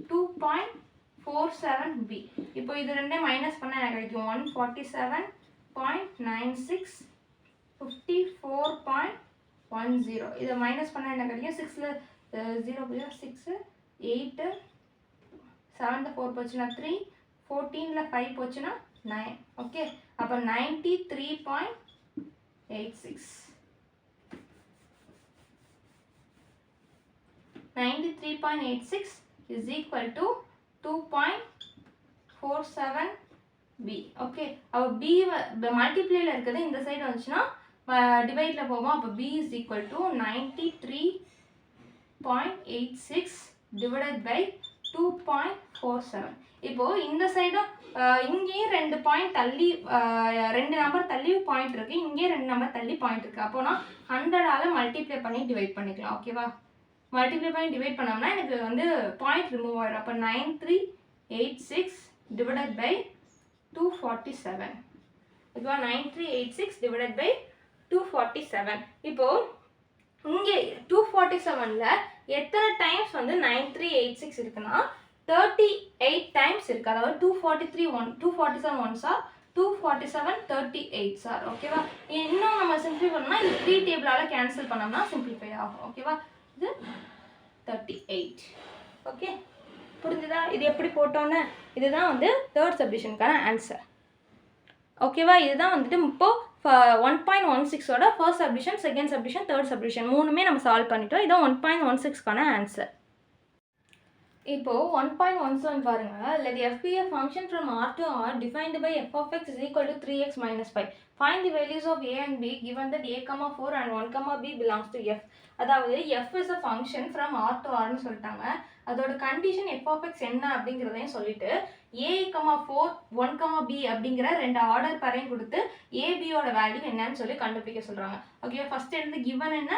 [SPEAKER 1] 2.47b. இப்போ இது ரெண்டே மைனஸ் பண்ணால் எனக்கு கிடைக்கும் 147.96 54.10. இதை மைனஸ் பண்ணால் என்ன கிடைக்கும்? 6ல் 0 6 8 7 4 போச்சுன்னா 3 14ல் 5 போச்சுன்னா 9. ஓகே, அப்போ 93.86 93.86 is equal to 2.47b. Okay, அப்போ b மல்டிப்ளேல இருக்குது, இந்த சைடு வந்துச்சுன்னா டிவைடில் போவோம். அப்போ b is equal to 93.86 divided by 2.47. இப்போ இந்த சைடும் இங்கேயும் 2 பாயிண்ட் தள்ளி 2 நம்பர் தள்ளி பாயிண்ட் இருக்குது, இங்கேயும் 2 நம்பர் தள்ளி பாயிண்ட் இருக்குது. அப்போனா 100ஆல் மல்டிப்ளை பண்ணி டிவைட் பண்ணிக்கலாம். ஓகேவா? மல்டிப்ளை பண்ணி டிவைட் பண்ணோம்னா எனக்கு வந்து பாயிண்ட் ரிமூவ் ஆகிடும். அப்போ 9386 டிவைடட் பை 247. ஓகேவா? 9386 டிவைடட் பை 247. இப்போது இங்கே 247ல் எத்தனை டைம்ஸ் வந்து 9386 இருக்குன்னா 38 டைம்ஸ் இருக்குது. அதாவது 247 ஒன்ஸ் ஆர் 247 38 சார். ஓகேவா? இன்னும் நம்ம சிம்பிளை பண்ணோம்னா இது 3 டேபிளால் கேன்சல் பண்ணோம்னா சிம்பிளிஃபை ஆகும். ஓகேவா? இது 38. ஓகே, புரிஞ்சுதா? இது எப்படி போட்டோன்னு இதுதான் வந்து தேர்ட் சப்டிஷனுக்கான ஆன்சர். ஓகேவா? இதுதான் வந்துட்டு இப்போது 1.16ஓட first subdivision, second subdivision, third subdivision மூணுமே நம்ம சால்வ் பண்ணிட்டோம். இதான் 1.16க்கான ஆன்சர். இப்போது 1.17 பாருங்கள். let f be a function from R to R defined by f of x is equal to 3x minus 5. Find the values of a and b given that a, 4 and 1, b belongs to f. அதாவது f is a function from R to Rன்னு சொல்லிட்டாங்க. அதோட condition f of x என்ன அப்படிங்கிறதையும் சொல்லிட்டு a, 4, 1, b அப்படிங்கிற 2 order பேரையும் கொடுத்து a, b யோட வேல்யூ என்னன்னு சொல்லி கண்டுபிடிக்க சொல்கிறாங்க. ஓகே, ஃபர்ஸ்ட் எடுத்து கிவன் என்ன?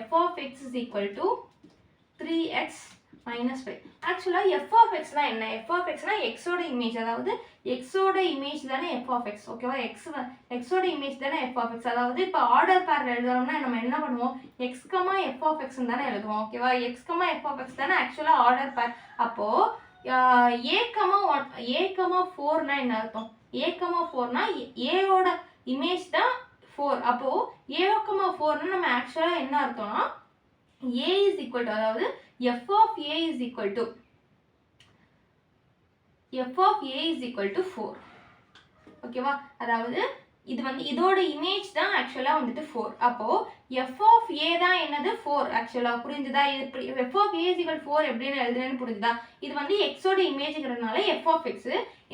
[SPEAKER 1] f of x is equal to 3x minus 5. ஆக்சுவலாக f of xனா என்ன? f of xனா xோட இமேஜ், அதாவது xோட இமேஜ் தானே f of x. ஓகேவா? xோட இமேஜ் தானே f of x. அதாவது இப்போ ஆர்டர் பேர் எழுதணும்னா நம்ம என்ன பண்ணுவோம்? x, f of x தானே எழுதுவோம். ஓகேவா? x, f of x தானே ஆக்சுவலாக ஆர்டர் பேர். அப்போது a, 4னா என்ன அர்த்தம்? a, 4னா ஏவோட இமேஜ் தான் 4. அப்போது a, 4னா நம்ம ஆக்சுவலாக என்ன அர்த்தம்னா a is equal to, அதாவது f of a is equal to 4. ஓகேவா? அதாவது இது வந்து இதோட இமேஜ் தான் ஆக்சுவலாக வந்துட்டு 4. அப்போது f of a தான் என்னது? 4. ஆக்சுவலாக புரிஞ்சுதா? இது f of a is equal 4 எப்படின்னு எழுதுறேன்னு புரிஞ்சுதா? இது வந்து xோட இமேஜுங்கிறதுனால f of x,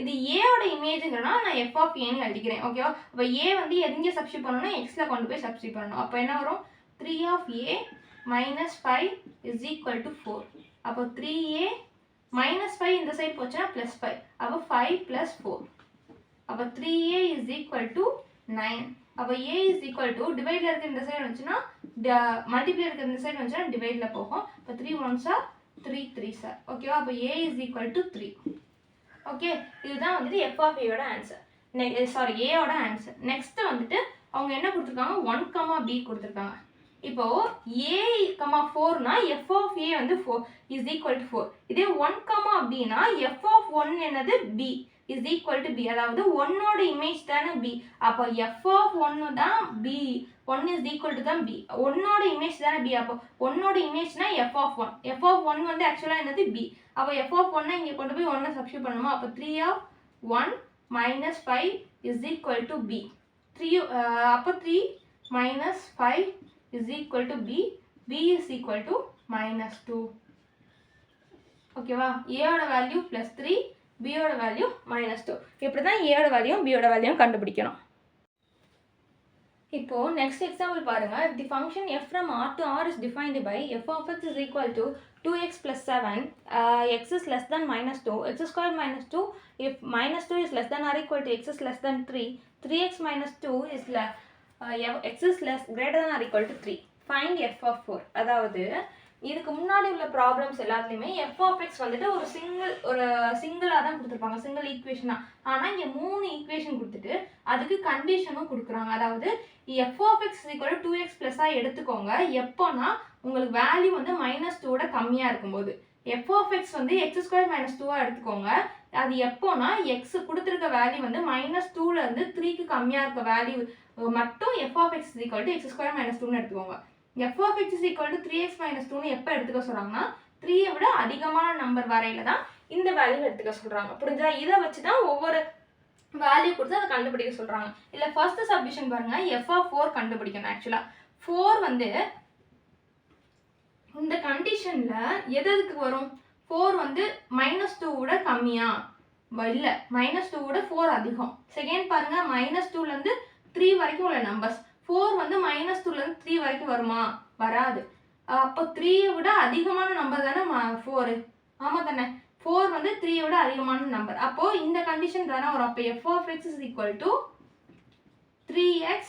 [SPEAKER 1] இது ஏவோட இமேஜுங்கிறதுனால நான் f of aன்னு எழுதிக்கிறேன். ஓகேவா? அப்போ a வந்து எங்கே சப்ஸ்டியூட் பண்ணணும்னா எக்ஸில் கொண்டு போய் சப்ஸ்டியூட் பண்ணணும். அப்போ என்ன வரும்? 3 of a minus 5 is equal to 4. அப்போ 3a minus 5 இந்த சைடு போச்சுன்னா plus 5. அப்போ 5 plus 4. அப்போ 3a is equal to 9. அப்போ a is equal to டிவைடில் இருக்கிற இந்த சைடு வந்துச்சுன்னா மல்டிப்ளை இருக்கிற இந்த சைடு வந்துச்சுன்னா டிவைடில் போகும். இப்போ 3 1s are 3 3 சார் ஓகேவா. அப்போ a is equal to 3. Okay, இதுதான் வந்துட்டு f of a யோட ஆன்சர். a யோட ஆன்சர். நெக்ஸ்ட் வந்துட்டு அவங்க என்ன கொடுத்துருக்காங்க, 1, b கொடுத்துருக்காங்க. இப்போ a, 4னா f of a வந்து 4 is equal to 4. இதே 1, bனா f of 1 என்னது b is equal to b. அதாவது 1ஓட இமேஜ் தானே b. அப்போ f of 1 தான் b, 1 is equal to தான் b. 1ஓட இமேஜ் தானே b. அப்போ 1ஓட இமேஜ்னா f of 1. f of 1 வந்து ஆக்சுவலாக என்னது b. அப்போ f of 1 இங்கே கொண்டு போய் 1 சப்ஸ்டியூட் பண்ணுமா. அப்போ 3 of 1 minus 5 is equal to b. அப்போ 3 minus 5 is equal to b. b is equal to minus 2. ஓகேவா. a ஓட வேல்யூ plus 3, b ஓட வேல்யூ minus 2. இப்படி தான் a ஓட வேல்யூ b ஓட வேல்யூ கண்டுபிடிக்கணும். இப்போ next example பாருங்க. If the function f from r to r is defined by f of x is equal to 2x plus 7, x is less than minus 2, x squared minus 2, if minus 2 is less than or equal to x is less than 3, 3x minus 2 is x is less greater than or equal to 3. Find f of 4. அதாவது இதுக்கு முன்னாடி உள்ள problems எல்லாத்துலேயுமே f of x வந்துட்டு ஒரு சிங்கிளாக தான் கொடுத்துருப்பாங்க, சிங்கிள் ஈக்குவேஷனாக. ஆனால் இங்கே 3 ஈக்குவேஷன் கொடுத்துட்டு அதுக்கு கண்டிஷனும் கொடுக்குறாங்க. அதாவது f of x is equal to 2x ப்ளஸ்ஸாக எடுத்துக்கோங்க எப்போனா உங்களுக்கு வேல்யூ வந்து -2 கம்மியாக இருக்கும்போது. f of x வந்து x ஸ்கொயர் மைனஸ் 2 எடுத்துக்கோங்க. அது எப்போனா x கொடுத்துருக்க வேல்யூ வந்து -2லேருந்து 3க்கு கம்மியாக இருக்க வேல்யூ மட்டும் f of x is equal to x square minus 2ன்னு எடுத்துக்கோங்க. f of x is equal to 3x minus 2ன்னு எப்போ எடுத்துக்க சொல்கிறாங்கன்னா 3ஐ விட அதிகமான நம்பர் வரையில தான் இந்த வேல்யூ எடுத்துக்க சொல்கிறாங்க. புரிஞ்சா. இதை வச்சு தான் ஒவ்வொரு வேல்யூ கொடுத்து அதை கண்டுபிடிக்க சொல்கிறாங்க. இல்லை ஃபர்ஸ்ட் சப்டிஷன் பாருங்க, f of 4 கண்டுபிடிக்கணும். ஆக்சுவலாக 4 வந்து இந்த கண்டிஷனில் எதுக்கு வரும், 4 வந்து -2 விட கம்மியா இல்லை, -2 விட 4 அதிகம். செகண்ட் பாருங்க, -2லேருந்து 3 வரைக்கும் உள்ள நம்பர்ஸ். 4 வந்து -2லேருந்து 3 வரைக்கும் வருமா, வராது. அப்போ 3ஐ விட அதிகமான நம்பர் தானே 4. ஆமாம் தானே. 4 வந்து 3ஐ விட அதிகமான நம்பர். அப்போது இந்த கண்டிஷன் தானே வரும். அப்போ f of x is equal to 3x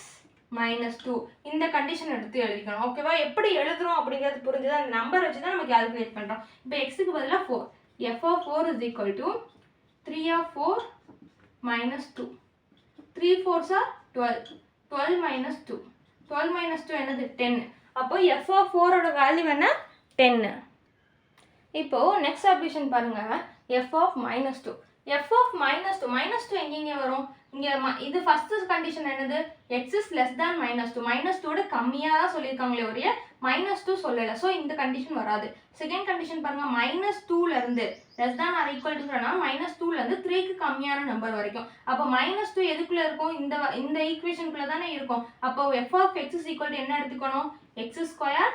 [SPEAKER 1] minus 2. இந்த கண்டிஷன் எடுத்து எழுதிக்கணும். ஓகேவா. எப்படி எழுதுறோம் அப்படிங்கிறது புரிஞ்சுதான். அந்த நம்பர் வச்சு தான் நம்ம கால்குலேட் பண்ணுறோம். இப்போ எக்ஸுக்கு பதிலாக 4. f of 4 is equal to 3 of 4 minus 2. 3 4s are 12. 12 minus 2. 12 minus 2 என்னது 10. அப்போ f of 4ஓட வேல்யூ என்ன 10. இப்போ நெக்ஸ்ட் சப்டிஷன் பாருங்க, f of -2. f of -2 எங்கெங்க வரும், இங்கே இது ஃபர்ஸ்ட் கண்டிஷன் என்னது, x is less than -2. -2ஓட கம்மியாக தான் சொல்லியிருக்காங்களே ஒரே -2 சொல்லலை. ஸோ இந்த கண்டிஷன் வராது. செகண்ட் கண்டிஷன் பாருங்க, -2லேருந்து less than or equal to சொன்னால் -2லேருந்து 3க்கு கம்மியான நம்பர் வரைக்கும். அப்போ -2 எதுக்குள்ளே இருக்கும், இந்த ஈக்குவேஷனுக்குள்ளே தானே இருக்கும். அப்போ f of x is equal to என்ன எடுத்துக்கணும், x ஸ்கொயர்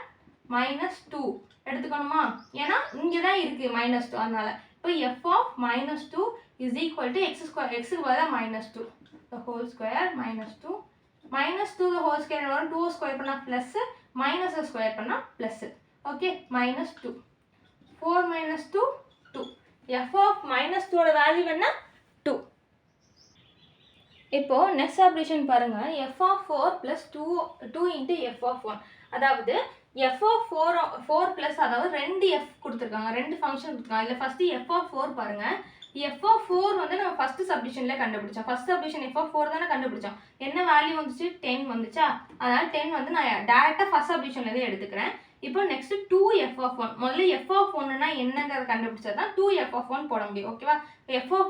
[SPEAKER 1] -2 எடுத்துக்கணுமா. ஏன்னா இங்கே தான் இருக்குது -2, அதனால இப்போ f of -2 is equal to x square, எக்ஸுக்கு பதிலாக -2 the whole square -2 the whole square வரும். 2 ஸ்கொயர் பண்ணால் ப்ளஸ், மைனஸ் ஸ்கொயர் பண்ணால் plus. Okay, -2 4 minus 2 2. f of -2ஓட வேல்யூ என்ன 2. இப்போ நெக்ஸ்ட் ஆப்ரேஷன் பாருங்க, f of 4 plus 2 into f of 1. அதாவது f of 4 plus, அதாவது 2 f கொடுத்துருக்காங்க, 2 ஃபங்க்ஷன் கொடுத்துருக்காங்க. இல்லை ஃபர்ஸ்ட் f of 4 பாருங்க. f of 4 வந்து நம்ம ஃபர்ஸ்ட் சப்டிஷன்ல கண்டுபிடிச்சோம். ஃபர்ஸ்ட் சப்டிஷன் f of 4 தானே கண்டுபிடிச்சோம். என்ன வேல்யூ வந்துச்சு 10 வந்துச்சா. அதனால 10 வந்து நான் டேரெக்டாக ஃபர்ஸ்ட் சப்டிஷன்லேருந்து எடுத்துக்கிறேன். இப்போ நெக்ஸ்ட் 2f of 1. முதல்ல f of 1னா என்னங்கிறத கண்டுபிடிச்சா தான் 2f of 1 போட முடியும். ஓகேவா. f of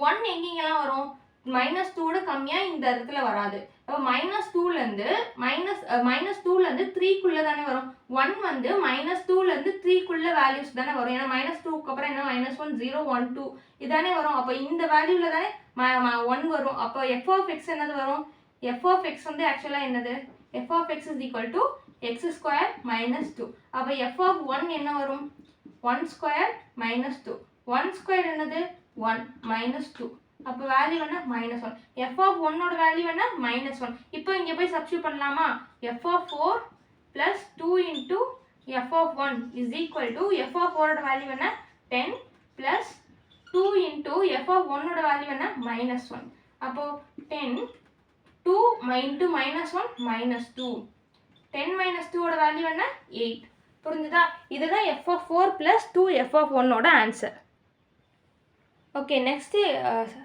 [SPEAKER 1] 1 எங்கெங்கெல்லாம் வரும், -2ஓட கம்மியாக இந்த இடத்துல வராது. அப்போ -2லேருந்து -3க்குள்ளே தானே வரும். 1 வந்து -2லேருந்து 3க்குள்ளே வேல்யூஸ் தானே வரும். ஏன்னா -2க்கு அப்புறம் என்ன -1 0 1 2 இதானே வரும். அப்போ இந்த வேல்யூவில் தானே 1 வரும். அப்போ f of x என்னது வரும், f of x வந்து ஆக்சுவலாக என்னது, f of x is equal to x square minus 2. அப்போ f of 1 என்ன வரும், 1 ஸ்கொயர் மைனஸ் 2. 1 ஸ்கொயர் என்னது 1 மைனஸ் 2. அப்போ வேல்யூ என்ன -1. f of 1ஓட வேல்யூ என்ன -1. இப்போ இங்கே போய் சப்ஸ்டியூட் பண்ணலாமா. f of 4 plus 2 into f of 1 is equal to f of 4ஓட வேல்யூ என்ன 10 plus 2 into f of 1ஓட வேல்யூ என்ன -1. அப்போ 10 2 into -1 -2. 10 minus 2ஓட வேல்யூ என்ன 8. புரிஞ்சுதா? இதுதான் f(4) + 2f(1) answer. Okay, next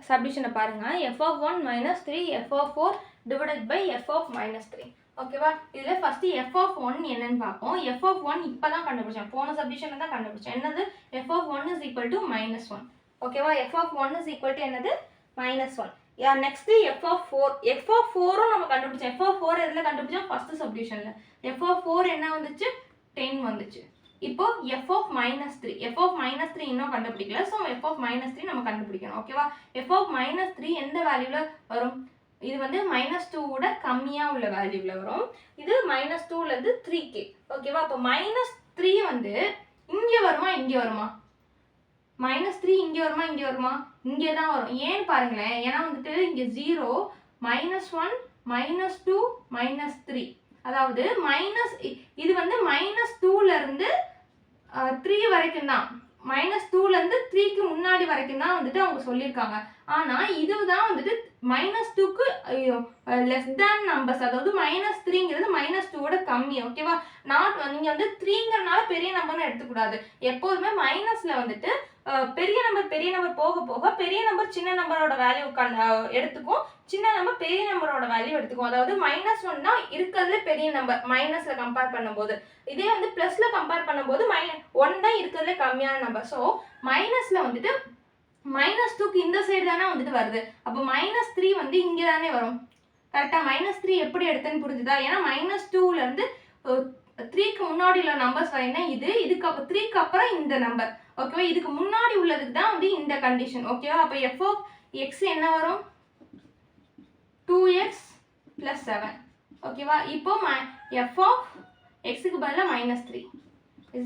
[SPEAKER 1] சப்டிஷனை பாருங்கள். f(1 - 3 f(4) / f(-3). ஓகேவா? இதில் ஃபஸ்ட்டு f(1) என்னன்னு பார்ப்போம். f(1) இப்போ தான் கண்டுபிடிச்சேன், போன சப்டிஷனை தான் கண்டுபிடிச்சேன். என்னது? f(1 = -1). ஓகேவா? f(1 = என்னது? -1. Next f(4). f(4)ம் நம்ம கண்டுபிடிச்சோம். f(4) எதில் கண்டுபிடிச்சோம்? ஃபஸ்ட்டு சப்டிஷனில். f(4) என்ன வந்துச்சு? 10 வந்துச்சு. இப்போ f(-3). f(-3) இன்னும் கண்டுபிடிக்கல. ஸோ f(-3) நம்ம கண்டுபிடிக்கணும். ஓகேவா? f(-3) எந்த வேல்யூவில் வரும்? இது வந்து -2 விட கம்மியாக உள்ள வேல்யூவில் வரும். இது -2லேருந்து 3k. ஓகேவா? அப்போ -3 வந்து இங்கே வருமா இங்கே வருமா? -3 இங்கே வருமா இங்கே வருமா? இங்கே தான் வரும். ஏன்னு பாருங்களேன், ஏன்னா வந்துட்டு இங்கே 0, -1, -2, -3. அதாவது இது வந்து -2லேருந்து 3 வரைக்கும் தான். -2லேருந்து 3க்கு முன்னாடி வரைக்கும் தான் வந்துட்டு அவங்க சொல்லியிருக்காங்க. ஆனால் இதுதான் வந்துட்டு -2க்கு லெஸ் தேன் நம்பர்ஸ். அதாவது -3ங்கிறது -2 கம்மி. ஓகேவா? நீங்கள் வந்து 3ங்கிறனால பெரிய நம்பர்னு எடுத்துக்கூடாது. எப்போதுமே மைனஸில் வந்துட்டு பெரிய நம்பர் போக போக பெரிய நம்பர் சின்ன நம்பரோட வேல்யூ எடுத்துக்கும், சின்ன நம்பர் பெரிய நம்பரோட வேல்யூ எடுத்துக்கும். அதாவது -1 தான் இருக்கிறதுல பெரிய நம்பர் மைனஸில் கம்பேர் பண்ணும்போது. இதே வந்து ப்ளஸில் கம்பேர் பண்ணும்போது 1 தான் இருக்கிறதுல கம்மியான நம்பர். ஸோ மைனஸில் வந்துட்டு -2க்கு இந்த சைடு தானே வந்துட்டு வருது. அப்போ -3 வந்து இங்கே தானே வரும். கரெக்டாக? -3 எப்படி எடுத்தேன்னு புரிஞ்சுதா? ஏன்னா -2லேருந்து 3க்கு முன்னாடி உள்ள நம்பர்ஸ் வரைனா இதுக்கு 3க்கு அப்புறம் இந்த நம்பர். ஓகேவா? இதுக்கு முன்னாடி உள்ளதுக்கு தான் வந்து இந்த கண்டிஷன். ஓகேவா? அப்போ f(x) என்ன வரும்? 2x + 7. ஓகேவா? இப்போ f(x)க்கு பதிலாக -3 = 2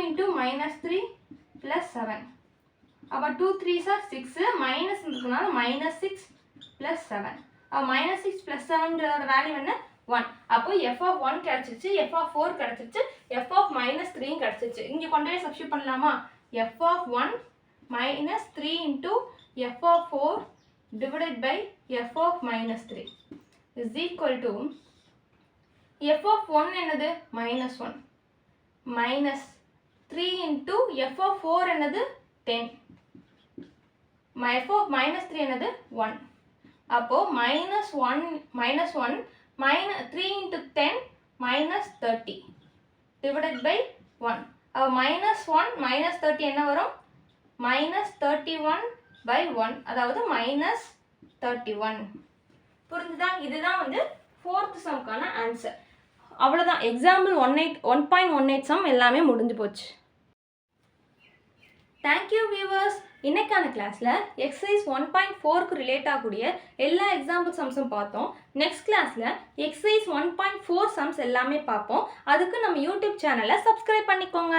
[SPEAKER 1] × -3 + 7. அப்போ 2 3s are 6, மைனஸ் இருக்கிறதுனால -6 + 7. -6 + 7ங்கிறதோட வேல்யூ என்ன? 1. அப்போ f(1) கிடச்சிருச்சு, f(4) கிடச்சிருச்சு, f(-3) கிடச்சிருச்சு. இங்கே கொண்டு போய் சப்ஸ்டியூட் பண்ணலாமா? f(1 - 3 × f(4) / f(-3) f(1) என்னது? -1 -3 × f(4) என்னது? 10. f(-3) என்னது? 1. அப்போ -1 3 × 10 -30 / 1. அப்போ -1 -30 என்ன வரும்? -31/1. அதாவது -31. புரிஞ்சுதா? இதுதான் வந்து 4th சம்க்கான ஆன்சர். அவ்வளோதான். எக்ஸாம்பிள் 1.18 சம் எல்லாமே முடிஞ்சு போச்சு. Thank you viewers. இன்னைக்கான கிளாஸில் எக்ஸசைஸ் 1.4க்கு ரிலேட் ஆகக்கூடிய எல்லா எக்ஸாம்பிள் சம்ஸும் பார்த்தோம். நெக்ஸ்ட் கிளாஸில் எக்ஸசைஸ் 1.4 சம்ஸ் எல்லாமே பார்ப்போம். அதுக்கு நம்ம யூடியூப் சேனலை சப்ஸ்கிரைப் பண்ணிக்கோங்க.